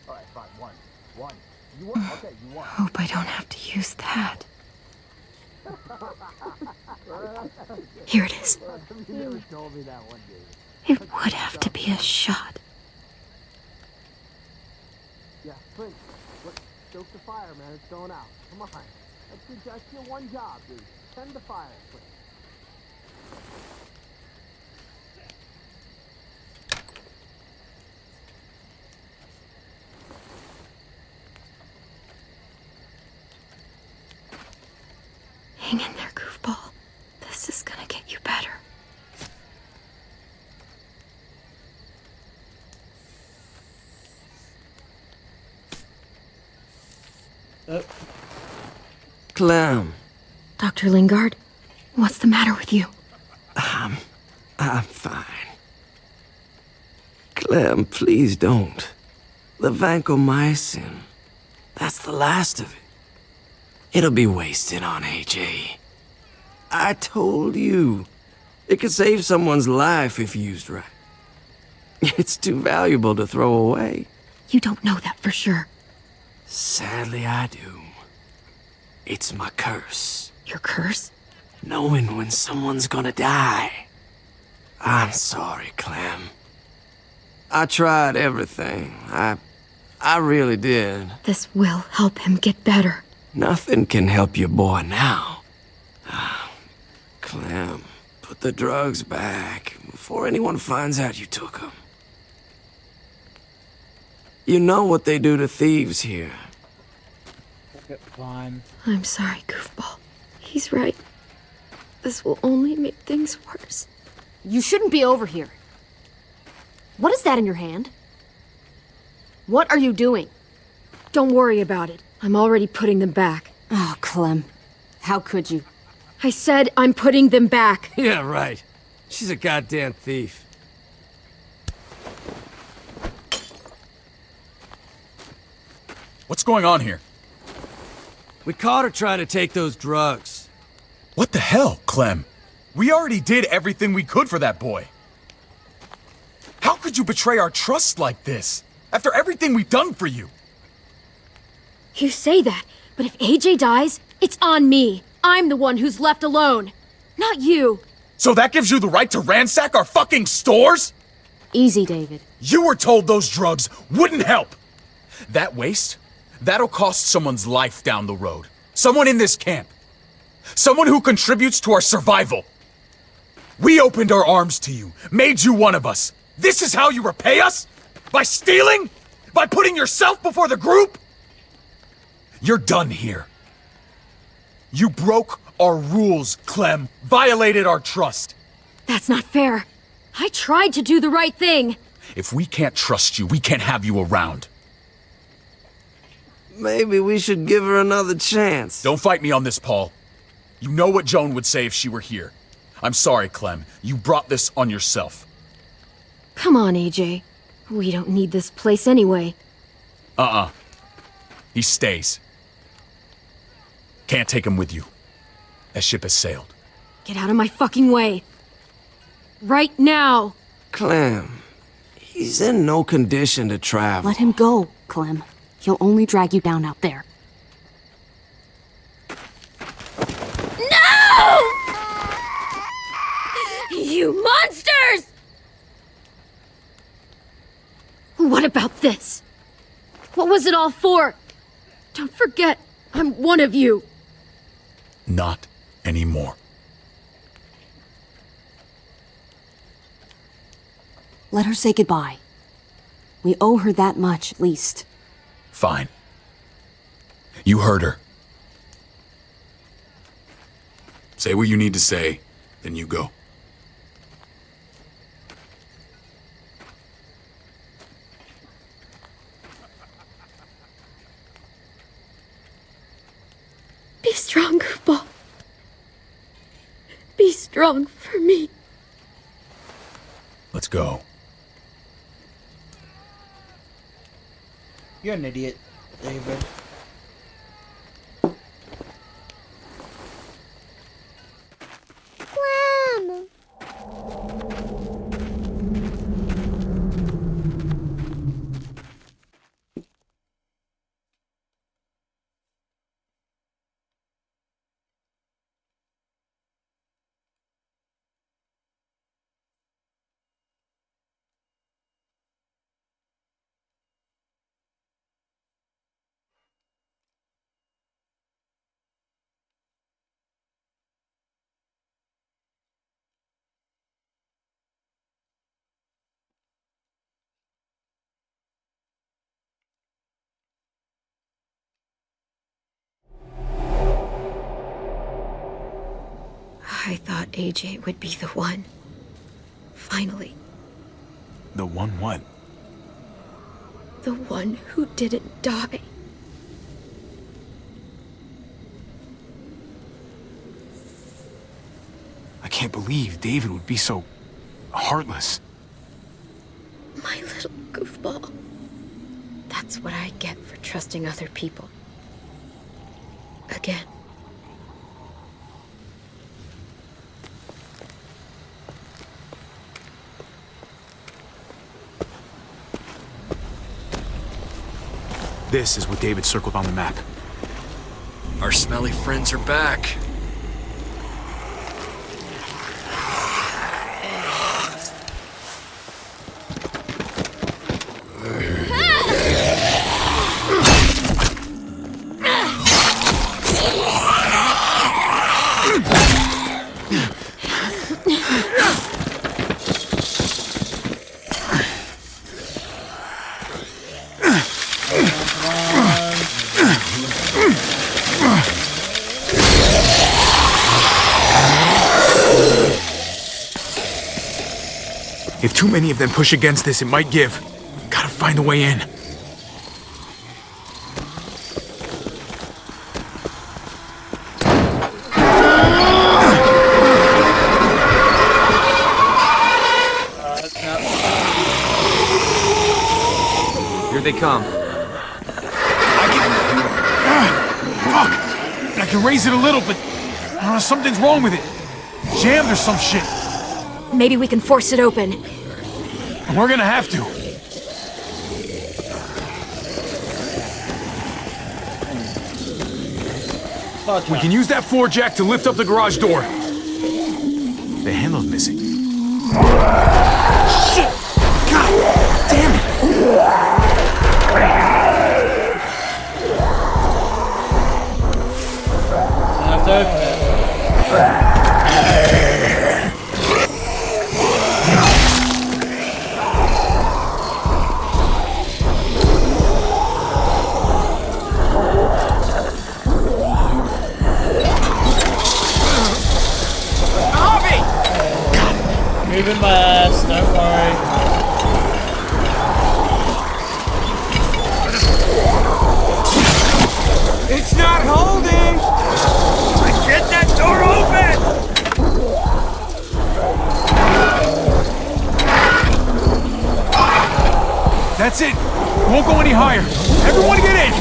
Alright, fine, one. You won? Okay, you won. Hope I don't have to use that. Here it is. You never told me that one, David. It would have to be a shot. Yeah, Clint, look, stoke the fire, man. It's going out. Come on. That's your one job, dude. Tend the fire, Clint. Hang in there, goofball. This is gonna get you better. Clem. Dr. Lingard, what's the matter with you? I'm fine. Clem, please don't. The vancomycin. That's the last of it. It'll be wasted on AJ. I told you. It could save someone's life if used right. It's too valuable to throw away. You don't know that for sure. Sadly, I do. It's my curse. Your curse? Knowing when someone's gonna die. I'm sorry, Clem. I tried everything. I really did. This will help him get better. Nothing can help your boy now. Clem, put the drugs back before anyone finds out you took them. You know what they do to thieves here. Fine. I'm sorry, goofball. He's right. This will only make things worse. You shouldn't be over here. What is that in your hand? What are you doing? Don't worry about it. I'm already putting them back. Oh, Clem. How could you? I said I'm putting them back. Yeah, right. She's a goddamn thief. What's going on here? We caught her trying to take those drugs. What the hell, Clem? We already did everything we could for that boy. How could you betray our trust like this? After everything we've done for you? You say that, but if AJ dies, it's on me. I'm the one who's left alone, not you. So that gives you the right to ransack our fucking stores? Easy, David. You were told those drugs wouldn't help. That waste, that'll cost someone's life down the road. Someone in this camp. Someone who contributes to our survival. We opened our arms to you, made you one of us. This is how you repay us? By stealing? By putting yourself before the group? You're done here. You broke our rules, Clem. Violated our trust. That's not fair. I tried to do the right thing. If we can't trust you, we can't have you around. Maybe we should give her another chance. Don't fight me on this, Paul. You know what Joan would say if she were here. I'm sorry, Clem. You brought this on yourself. Come on, AJ. We don't need this place anyway. He stays. Can't take him with you. That ship has sailed. Get out of my fucking way. Right now. Clem, he's in no condition to travel. Let him go, Clem. He'll only drag you down out there. No! You monsters! What about this? What was it all for? Don't forget, I'm one of you. Not anymore. Let her say goodbye. We owe her that much, at least. Fine. You heard her. Say what you need to say, then you go. Be strong, goofball. Be strong. strong for me. Let's go. You're an idiot, David. I thought AJ would be the one. Finally. The one what? The one who didn't die. I can't believe David would be so heartless. My little goofball. That's what I get for trusting other people. Again. This is what David circled on the map. Our smelly friends are back. If too many of them push against this, it might give. Gotta find a way in. Here they come. Fuck! I can raise it a little, but something's wrong with it. Jammed or some shit. Maybe we can force it open. We're gonna have to. We can use that floor jack to lift up the garage door. The handle's missing. Shit! God damn it! Moving my ass, don't worry. It's not holding! Get that door open! That's it! Won't go any higher! Everyone get in!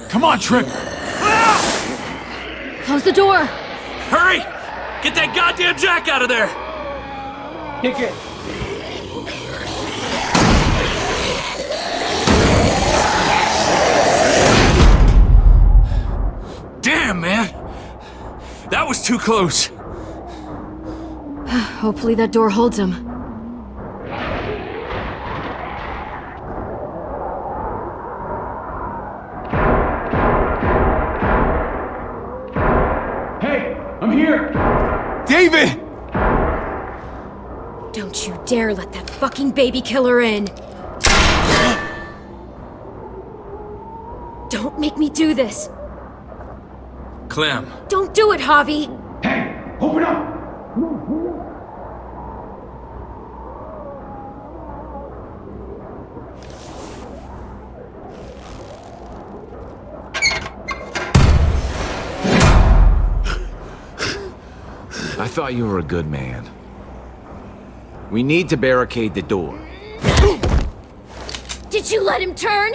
Come on, Trip! Close the door! Hurry! Get that goddamn jack out of there! Kick it! Damn, man! too close. Hopefully that door holds him. Hey, I'm here! David! Don't you dare let that fucking baby killer in! Don't make me do this! Clem. Don't do it, Javi! Hey, open up! I thought you were a good man. We need to barricade the door. Did you let him turn?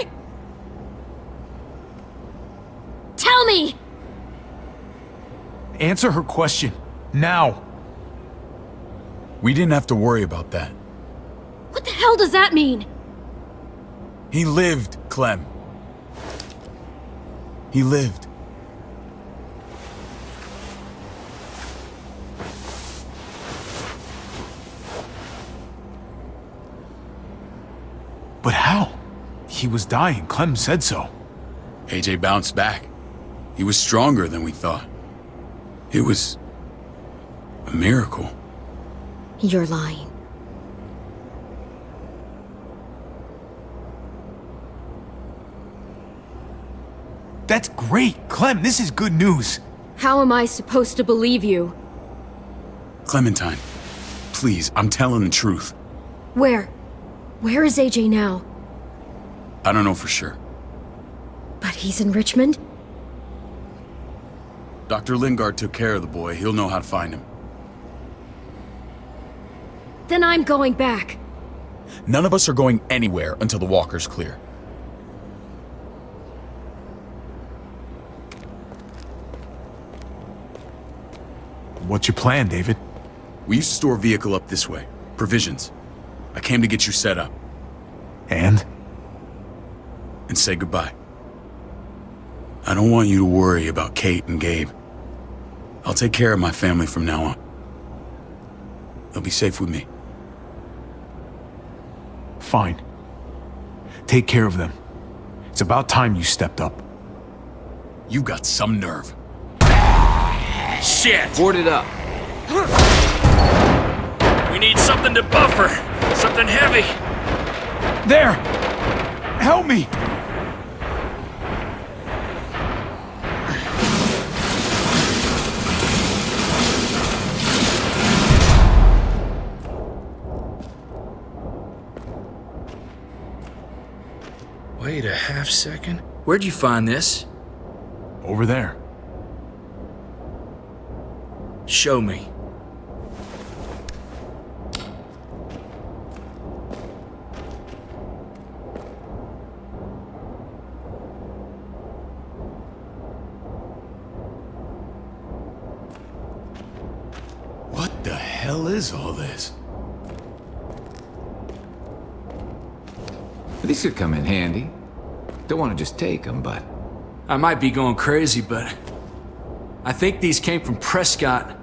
Tell me! Answer her question. Now. We didn't have to worry about that. What the hell does that mean? He lived, Clem. He lived. But how? He was dying. Clem said so. AJ bounced back. He was stronger than we thought. It was a miracle. You're lying. That's great. Clem, this is good news. How am I supposed to believe you? Clementine, please, I'm telling the truth. Where? Where is AJ now? I don't know for sure. But he's in Richmond? Dr. Lingard took care of the boy. He'll know how to find him. Then I'm going back. None of us are going anywhere until the walker's clear. What's your plan, David? We used to store a vehicle up this way. Provisions. I came to get you set up. And? And say goodbye. I don't want you to worry about Kate and Gabe. I'll take care of my family from now on. They'll be safe with me. Fine. Take care of them. It's about time you stepped up. You got some nerve. Shit! Board it up. We need something to buffer. Something heavy. There! Help me! Wait a half second. Where'd you find this? Over there. Show me. What the hell is all this? These could come in handy. Don't want to just take them, but... I might be going crazy, but... I think these came from Prescott.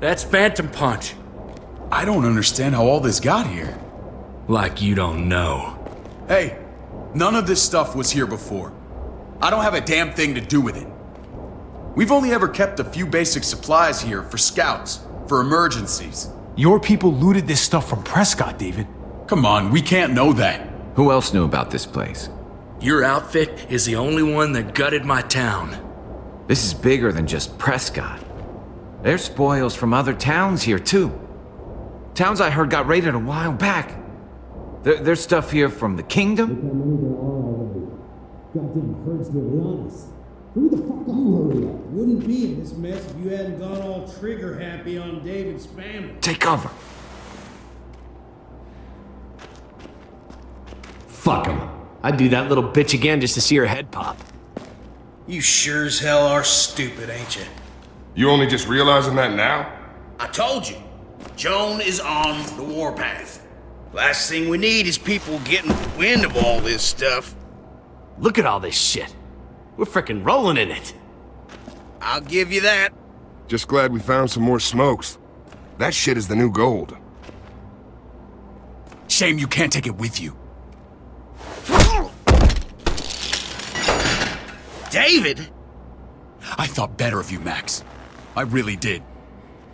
That's Phantom Punch. I don't understand how all this got here. Like you don't know. Hey, none of this stuff was here before. I don't have a damn thing to do with it. We've only ever kept a few basic supplies here for scouts, for emergencies. Your people looted this stuff from Prescott, David. Come on, we can't know that. Who else knew about this place? Your outfit is the only one that gutted my town. This is bigger than just Prescott. There's spoils from other towns here, too. Towns I heard got raided a while back. There's stuff here from the Kingdom. Goddamn herds, to be honest. Who the fuck you hurry up? Wouldn't be in this mess if you hadn't gone all trigger happy on David's family. Take cover. Fuck him. I'd do that little bitch again just to see her head pop. You sure as hell are stupid, ain't you? You only just realizing that now? I told you. Joan is on the warpath. Last thing we need is people getting wind of all this stuff. Look at all this shit. We're frickin' rolling in it. I'll give you that. Just glad we found some more smokes. That shit is the new gold. Shame you can't take it with you. David? I thought better of you, Max. I really did.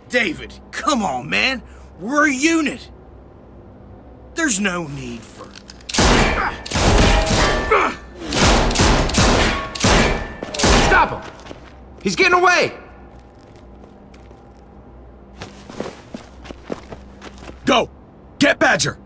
David, come on, man. We're a unit. There's no need for... Stop him! He's getting away! Go! Get Badger!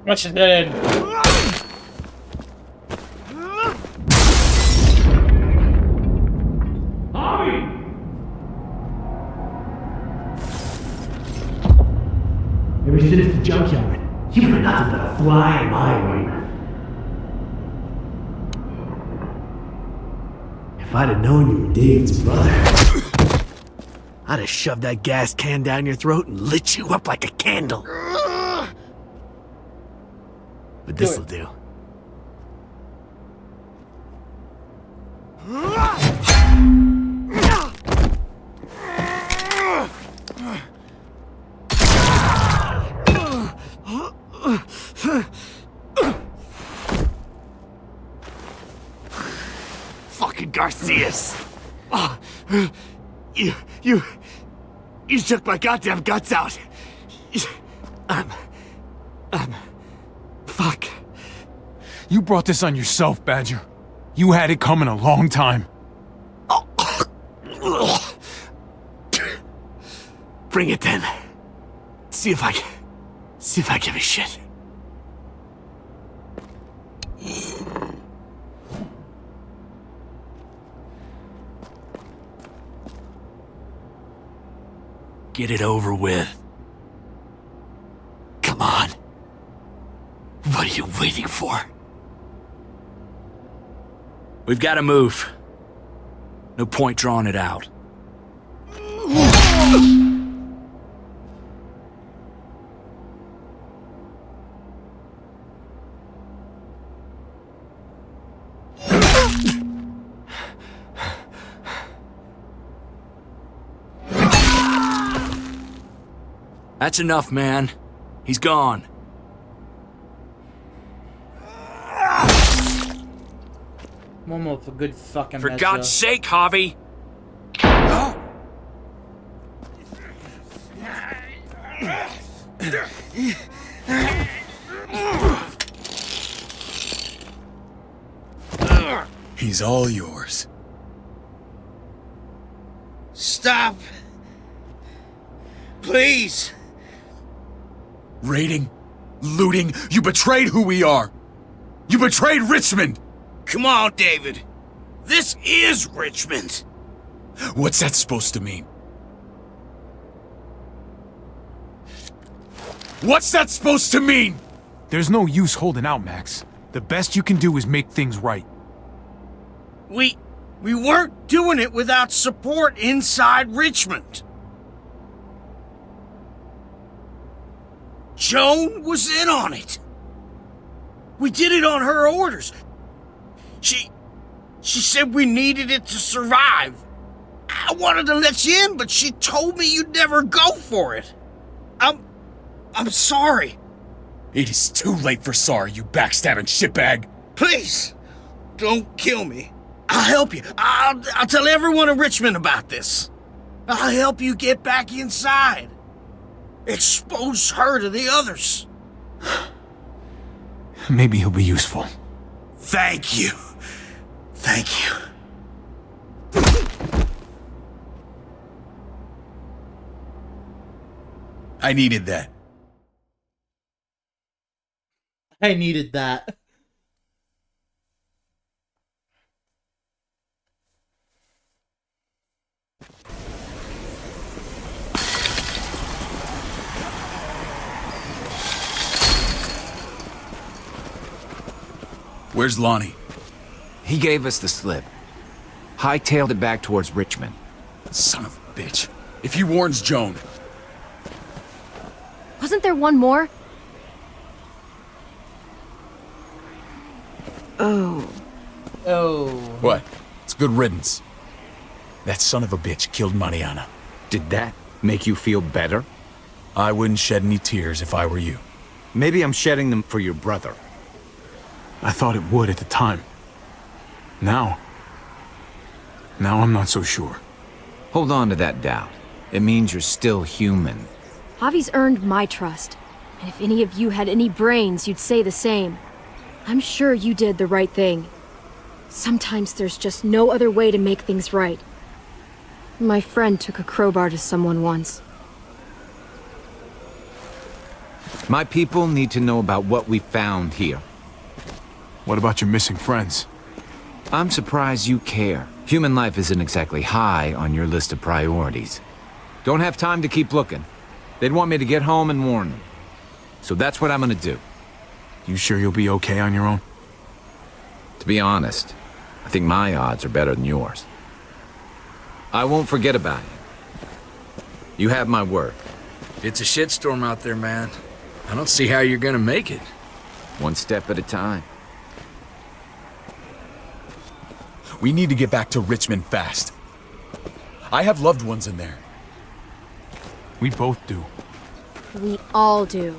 Much dead. Ever since the junkyard, you were nothing but a fly in my ointment. If I'd have known you were David's brother, I'd have shoved that gas can down your throat and lit you up like a candle. But this'll do. Fucking Garcias! Oh, you took my goddamn guts out. Fuck. You brought this on yourself, Badger. You had it coming a long time. Bring it then. See if I give a shit. Get it over with. Come on. What are you waiting for? We've got to move. No point drawing it out. That's enough, man. He's gone. One more for good fucking For measure. God's sake, Javi! He's all yours. Stop! Please! Raiding, looting, you betrayed who we are. You betrayed Richmond. Come on, David. This is Richmond. What's that supposed to mean? What's that supposed to mean? There's no use holding out, Max. The best you can do is make things right. We weren't doing it without support inside Richmond. Joan was in on it. We did it on her orders. She said we needed it to survive. I wanted to let you in, but she told me you'd never go for it. I'm sorry. It is too late for sorry, you backstabbing shitbag. Please, don't kill me. I'll help you. I'll tell everyone in Richmond about this. I'll help you get back inside. Expose her to the others. Maybe he'll be useful. Thank you. Thank you. I needed that. I needed that. Where's Lonnie? He gave us the slip. Hightailed it back towards Richmond. Son of a bitch. If he warns Joan... Wasn't there one more? Oh. Oh. What? It's good riddance. That son of a bitch killed Mariana. Did that make you feel better? I wouldn't shed any tears if I were you. Maybe I'm shedding them for your brother. I thought it would at the time. Now I'm not so sure. Hold on to that doubt. It means you're still human. Javi's earned my trust. And if any of you had any brains, you'd say the same. I'm sure you did the right thing. Sometimes there's just no other way to make things right. My friend took a crowbar to someone once. My people need to know about what we found here. What about your missing friends? I'm surprised you care. Human life isn't exactly high on your list of priorities. Don't have time to keep looking. They'd want me to get home and warn them. So that's what I'm gonna do. You sure you'll be okay on your own? To be honest, I think my odds are better than yours. I won't forget about you. You have my word. It's a shitstorm out there, man. I don't see how you're gonna make it. One step at a time. We need to get back to Richmond fast. I have loved ones in there. We both do. We all do.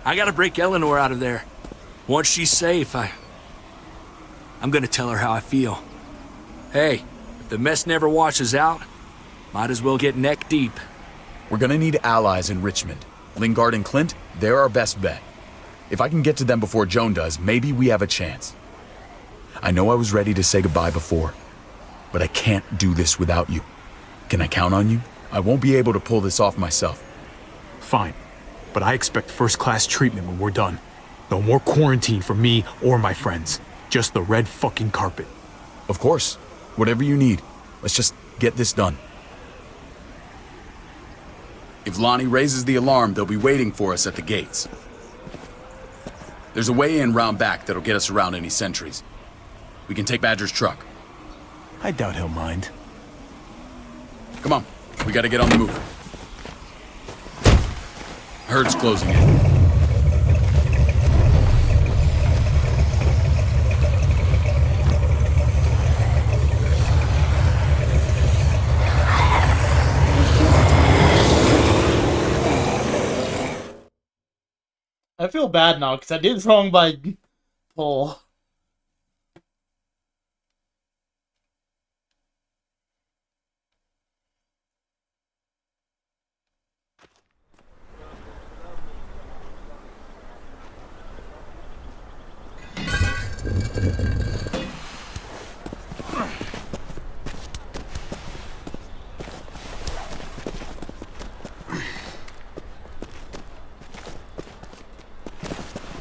I gotta break Eleanor out of there. Once she's safe, I'm gonna tell her how I feel. Hey, if the mess never washes out, might as well get neck deep. We're gonna need allies in Richmond. Lingard and Clint, they're our best bet. If I can get to them before Joan does, maybe we have a chance. I know I was ready to say goodbye before, but I can't do this without you. Can I count on you? I won't be able to pull this off myself. Fine, but I expect first-class treatment when we're done. No more quarantine for me or my friends. Just the red fucking carpet. Of course. Whatever you need. Let's just get this done. If Lonnie raises the alarm, they'll be waiting for us at the gates. There's a way in round back that'll get us around any sentries. We can take Badger's truck. I doubt he'll mind. Come on, we gotta get on the move. Herd's closing in. I feel bad now because I did wrong by Paul.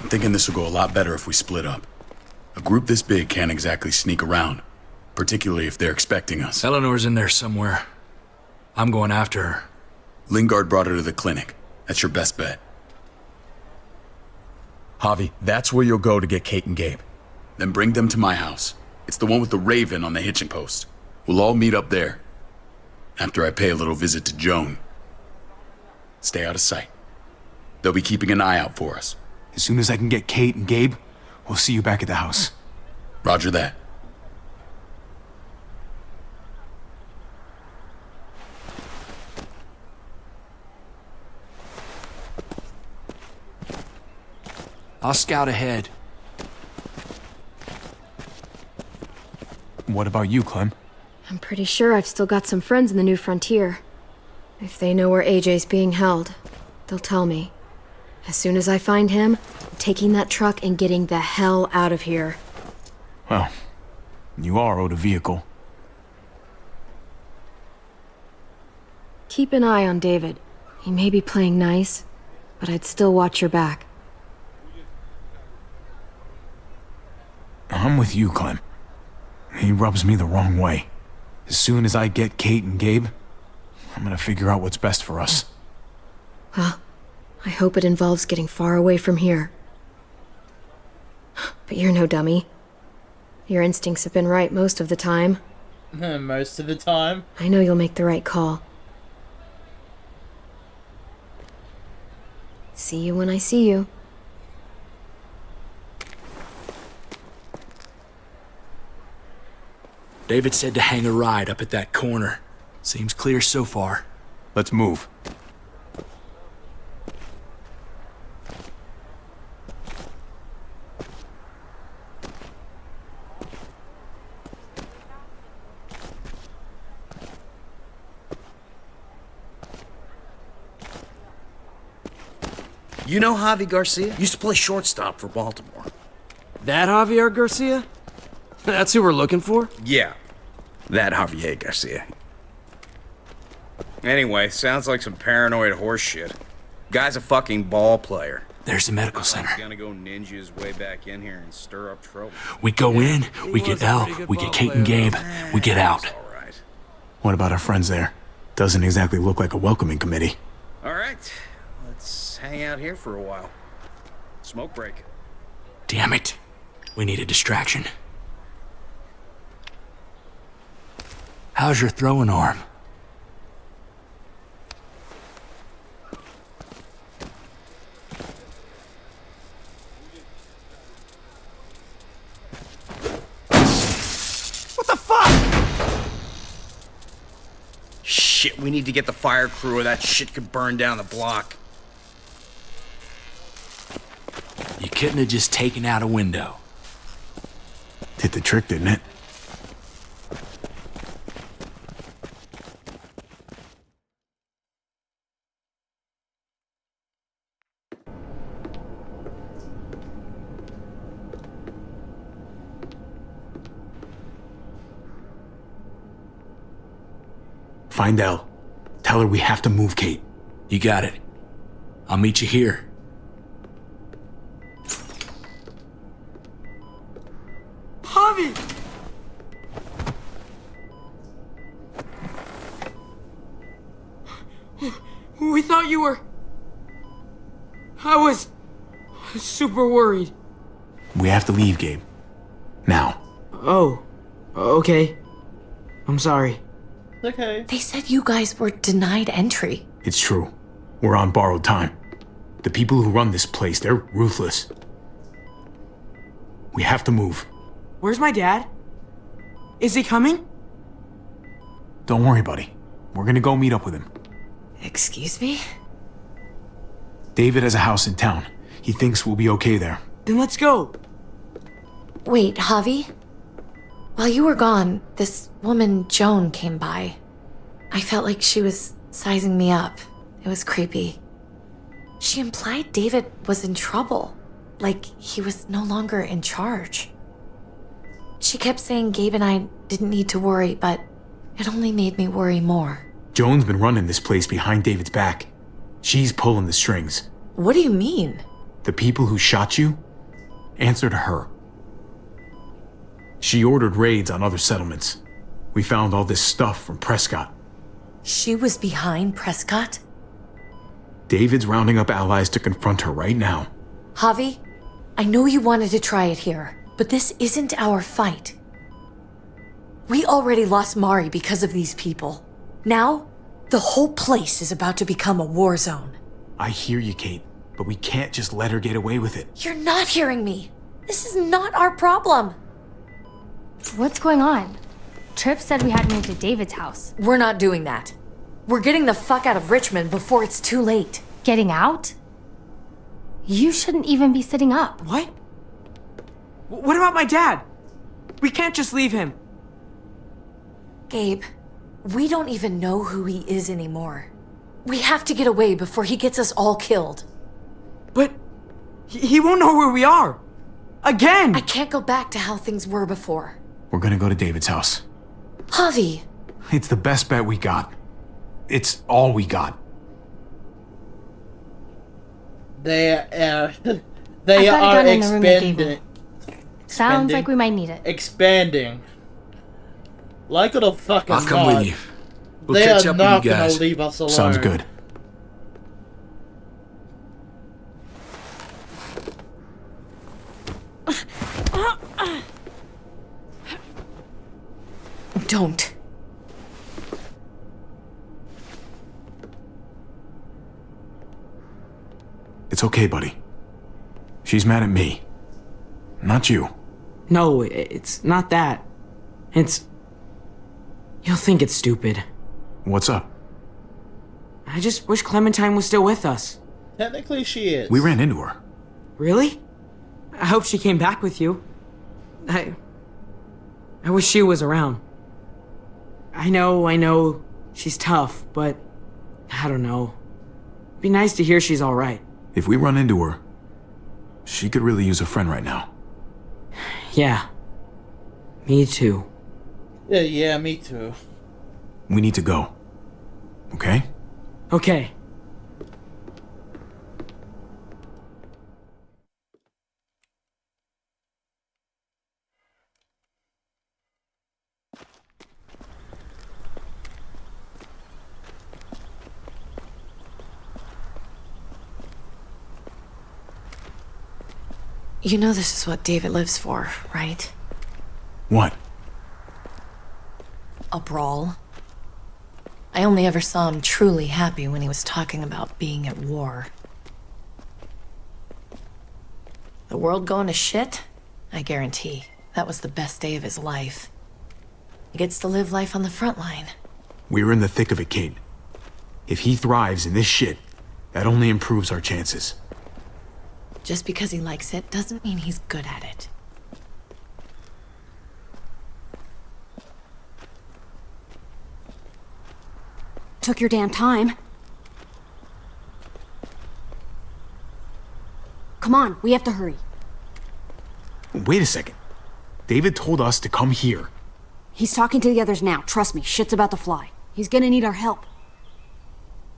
I'm thinking this will go a lot better if we split up. A group this big can't exactly sneak around, particularly if they're expecting us. Eleanor's in there somewhere. I'm going after her. Lingard brought her to the clinic. That's your best bet. Javi, that's where you'll go to get Kate and Gabe. Then bring them to my house. It's the one with the raven on the hitching post. We'll all meet up there. After I pay a little visit to Joan. Stay out of sight. They'll be keeping an eye out for us. As soon as I can get Kate and Gabe, we'll see you back at the house. Roger that. I'll scout ahead. What about you, Clem? I'm pretty sure I've still got some friends in the New Frontier. If they know where AJ's being held, they'll tell me. As soon as I find him, I'm taking that truck and getting the hell out of here. Well, you are owed a vehicle. Keep an eye on David. He may be playing nice, but I'd still watch your back. I'm with you, Clem. He rubs me the wrong way. As soon as I get Kate and Gabe, I'm gonna figure out what's best for us. Well, I hope it involves getting far away from here. But you're no dummy. Your instincts have been right most of the time. Most of the time. I know you'll make the right call. See you when I see you. David said to hang a ride up at that corner. Seems clear so far. Let's move. You know Javi Garcia? Used to play shortstop for Baltimore. That Javier Garcia? That's who we're looking for? Yeah, that Javier Garcia. Anyway, sounds like some paranoid horse shit. Guy's a fucking ball player. There's the medical center. He's gonna go ninja his way back in here and stir up trouble. We go in, we get Elle, we get Kate and Gabe, we get out. What about our friends there? Doesn't exactly look like a welcoming committee. All right, let's hang out here for a while. Smoke break. Damn it. We need a distraction. How's your throwing arm? What the fuck? Shit, we need to get the fire crew or that shit could burn down the block. You couldn't have just taken out a window. Did the trick, didn't it? Find Elle. Tell her we have to move Kate. You got it. I'll meet you here. Javi! We thought you were... I was super worried. We have to leave, Gabe. Now. Oh, okay. I'm sorry. Okay. They said you guys were denied entry. It's true. We're on borrowed time. The people who run this place, they're ruthless. We have to move. Where's my dad? Is he coming? Don't worry, buddy. We're gonna go meet up with him. Excuse me? David has a house in town. He thinks we'll be okay there. Then let's go. Wait, Javi? While you were gone, this woman, Joan, came by. I felt like she was sizing me up. It was creepy. She implied David was in trouble, like he was no longer in charge. She kept saying Gabe and I didn't need to worry, but it only made me worry more. Joan's been running this place behind David's back. She's pulling the strings. What do you mean? The people who shot you answer to her. She ordered raids on other settlements. We found all this stuff from Prescott. She was behind Prescott? David's rounding up allies to confront her right now. Javi, I know you wanted to try it here, but this isn't our fight. We already lost Mari because of these people. Now, the whole place is about to become a war zone. I hear you, Kate, but we can't just let her get away with it. You're not hearing me. This is not our problem. What's going on? Tripp said we had to move to David's house. We're not doing that. We're getting the fuck out of Richmond before it's too late. Getting out? You shouldn't even be sitting up. What? What about my dad? We can't just leave him. Gabe, we don't even know who he is anymore. We have to get away before he gets us all killed. But He won't know where we are. Again! I can't go back to how things were before. We're gonna go to David's house. Javi! It's the best bet we got. It's all we got. They I've are got a gun in the room they gave expanding. me. Sounds like we might need it. Expanding. Like it or fucking I'll come not, with you. We'll they catch are up not with you gonna guys. leave us alone. Sounds good. Don't. It's okay, buddy. She's mad at me. Not you. No, it's not that. It's... You'll think it's stupid. What's up? I just wish Clementine was still with us. Technically, she is. We ran into her. Really? I hope she came back with you. I wish she was around. I know, she's tough, but I don't know. It'd be nice to hear she's alright. If we run into her, she could really use a friend right now. Yeah. Me too. Yeah, me too. We need to go. Okay? Okay. You know this is what David lives for, right? What? A brawl. I only ever saw him truly happy when he was talking about being at war. The world going to shit? I guarantee that was the best day of his life. He gets to live life on the front line. We're in the thick of it, Kate. If he thrives in this shit, that only improves our chances. Just because he likes it doesn't mean he's good at it. Took your damn time. Come on, we have to hurry. Wait a second. David told us to come here. He's talking to the others now. Trust me, shit's about to fly. He's gonna need our help.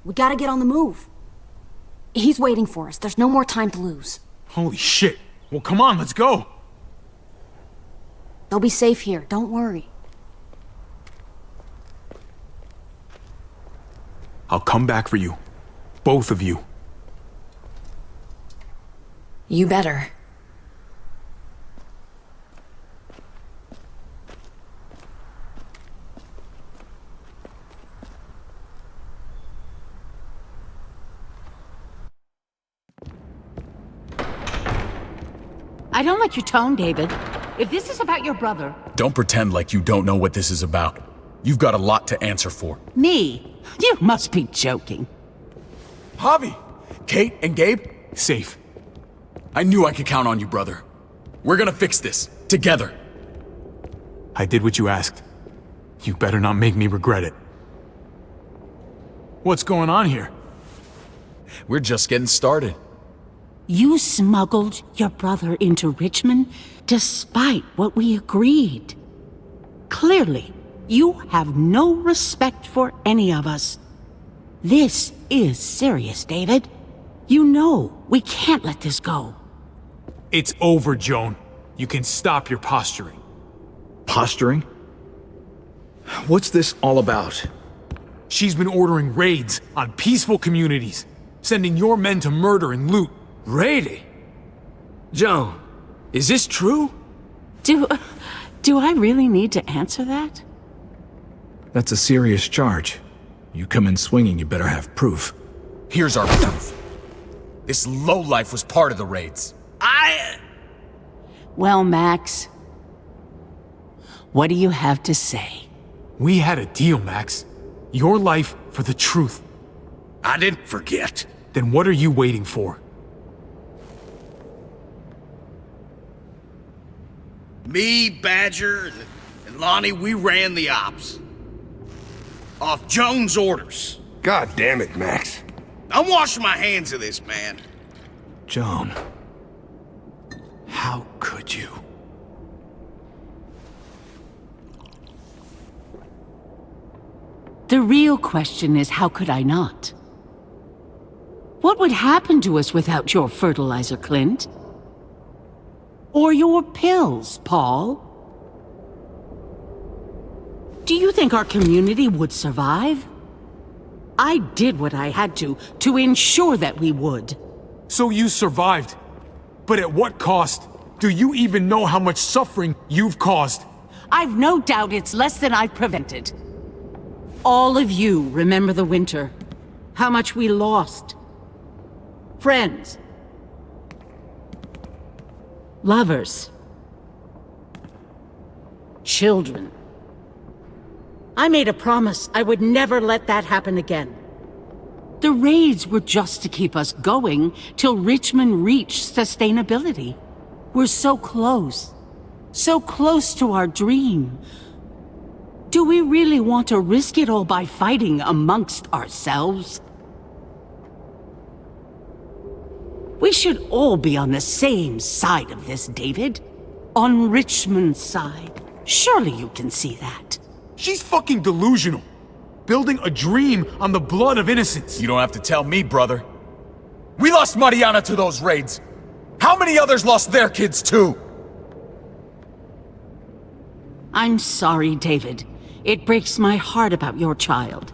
We gotta get on the move. He's waiting for us. There's no more time to lose. Holy shit. Well, come on, let's go. They'll be safe here. Don't worry. I'll come back for you. Both of you. You better. I don't like your tone, David. If this is about your brother... Don't pretend like you don't know what this is about. You've got a lot to answer for. Me? You must be joking. Javi! Kate and Gabe? Safe. I knew I could count on you, brother. We're gonna fix this. Together. I did what you asked. You better not make me regret it. What's going on here? We're just getting started. You smuggled your brother into Richmond despite what we agreed. Clearly, you have no respect for any of us. This is serious, David. You know we can't let this go. It's over, Joan. You can stop your posturing. Posturing? What's this all about? She's been ordering raids on peaceful communities, sending your men to murder and loot. Raiding? Joan, is this true? Do I really need to answer that? That's a serious charge. You come in swinging, you better have proof. Here's our proof. This lowlife was part of the raids. Well, Max, what do you have to say? We had a deal, Max. Your life for the truth. I didn't forget. Then what are you waiting for? Me, Badger, and Lonnie, we ran the ops. Off Joan's orders. God damn it, Max. I'm washing my hands of this, man. Joan. How could you? The real question is, how could I not? What would happen to us without your fertilizer, Clint? Or your pills, Paul? Do you think our community would survive? I did what I had to ensure that we would. So you survived. But at what cost? Do you even know how much suffering you've caused? I've no doubt it's less than I've prevented. All of you remember the winter. How much we lost. Friends. Lovers. Children. I made a promise I would never let that happen again. The raids were just to keep us going till Richmond reached sustainability. We're so close to our dream. Do we really want to risk it all by fighting amongst ourselves? We should all be on the same side of this, David. On Richmond's side. Surely you can see that. She's fucking delusional. Building a dream on the blood of innocents. You don't have to tell me, brother. We lost Mariana to those raids. How many others lost their kids too? I'm sorry, David. It breaks my heart about your child.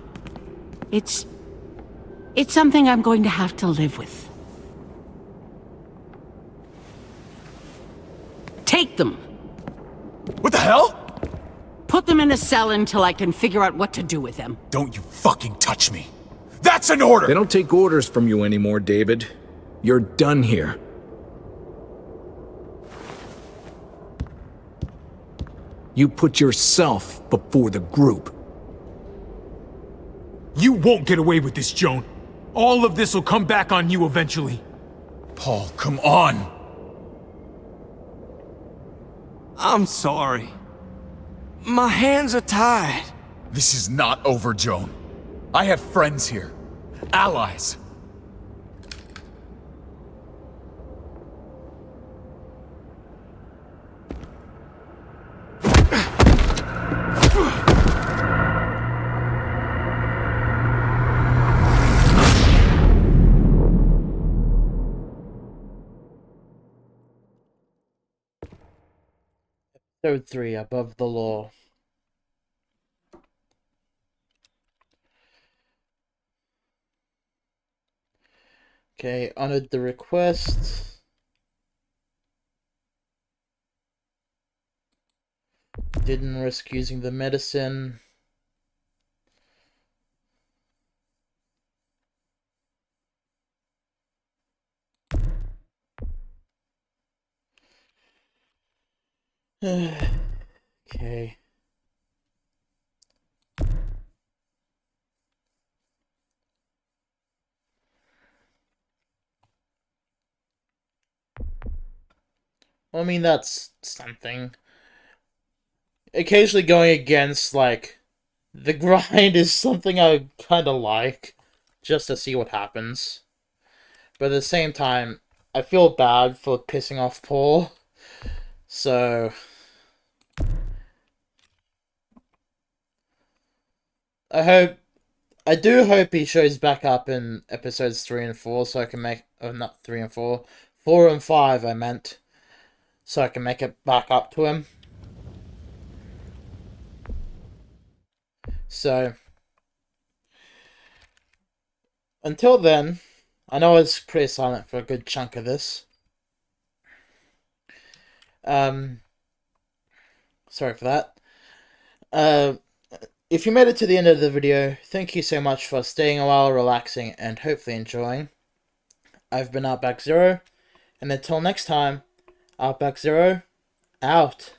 It's something I'm going to have to live with. Take them. What the hell? Put them in a cell until I can figure out what to do with them. Don't you fucking touch me. That's an order! They don't take orders from you anymore, David. You're done here. You put yourself before the group. You won't get away with this, Joan. All of this will come back on you eventually. Paul, come on! I'm sorry. My hands are tied. This is not over, Joan. I have friends here. Allies. Episode 3, Above the Law. Okay, honored the request. Didn't risk using the medicine. Okay. I mean, that's something. Occasionally going against, like, the grind is something I kind of like, just to see what happens. But at the same time, I feel bad for pissing off Paul. So I do hope he shows back up in episodes 3 and 4 so I can make, oh, not 3 and 4, 4 and 5 I meant, so I can make it back up to him. So, until then, I know I was pretty silent for a good chunk of this. Sorry for that. If you made it to the end of the video, thank you so much for staying a while, relaxing, and hopefully enjoying. I've been Outback-Zero, and until next time, Outback-Zero, out.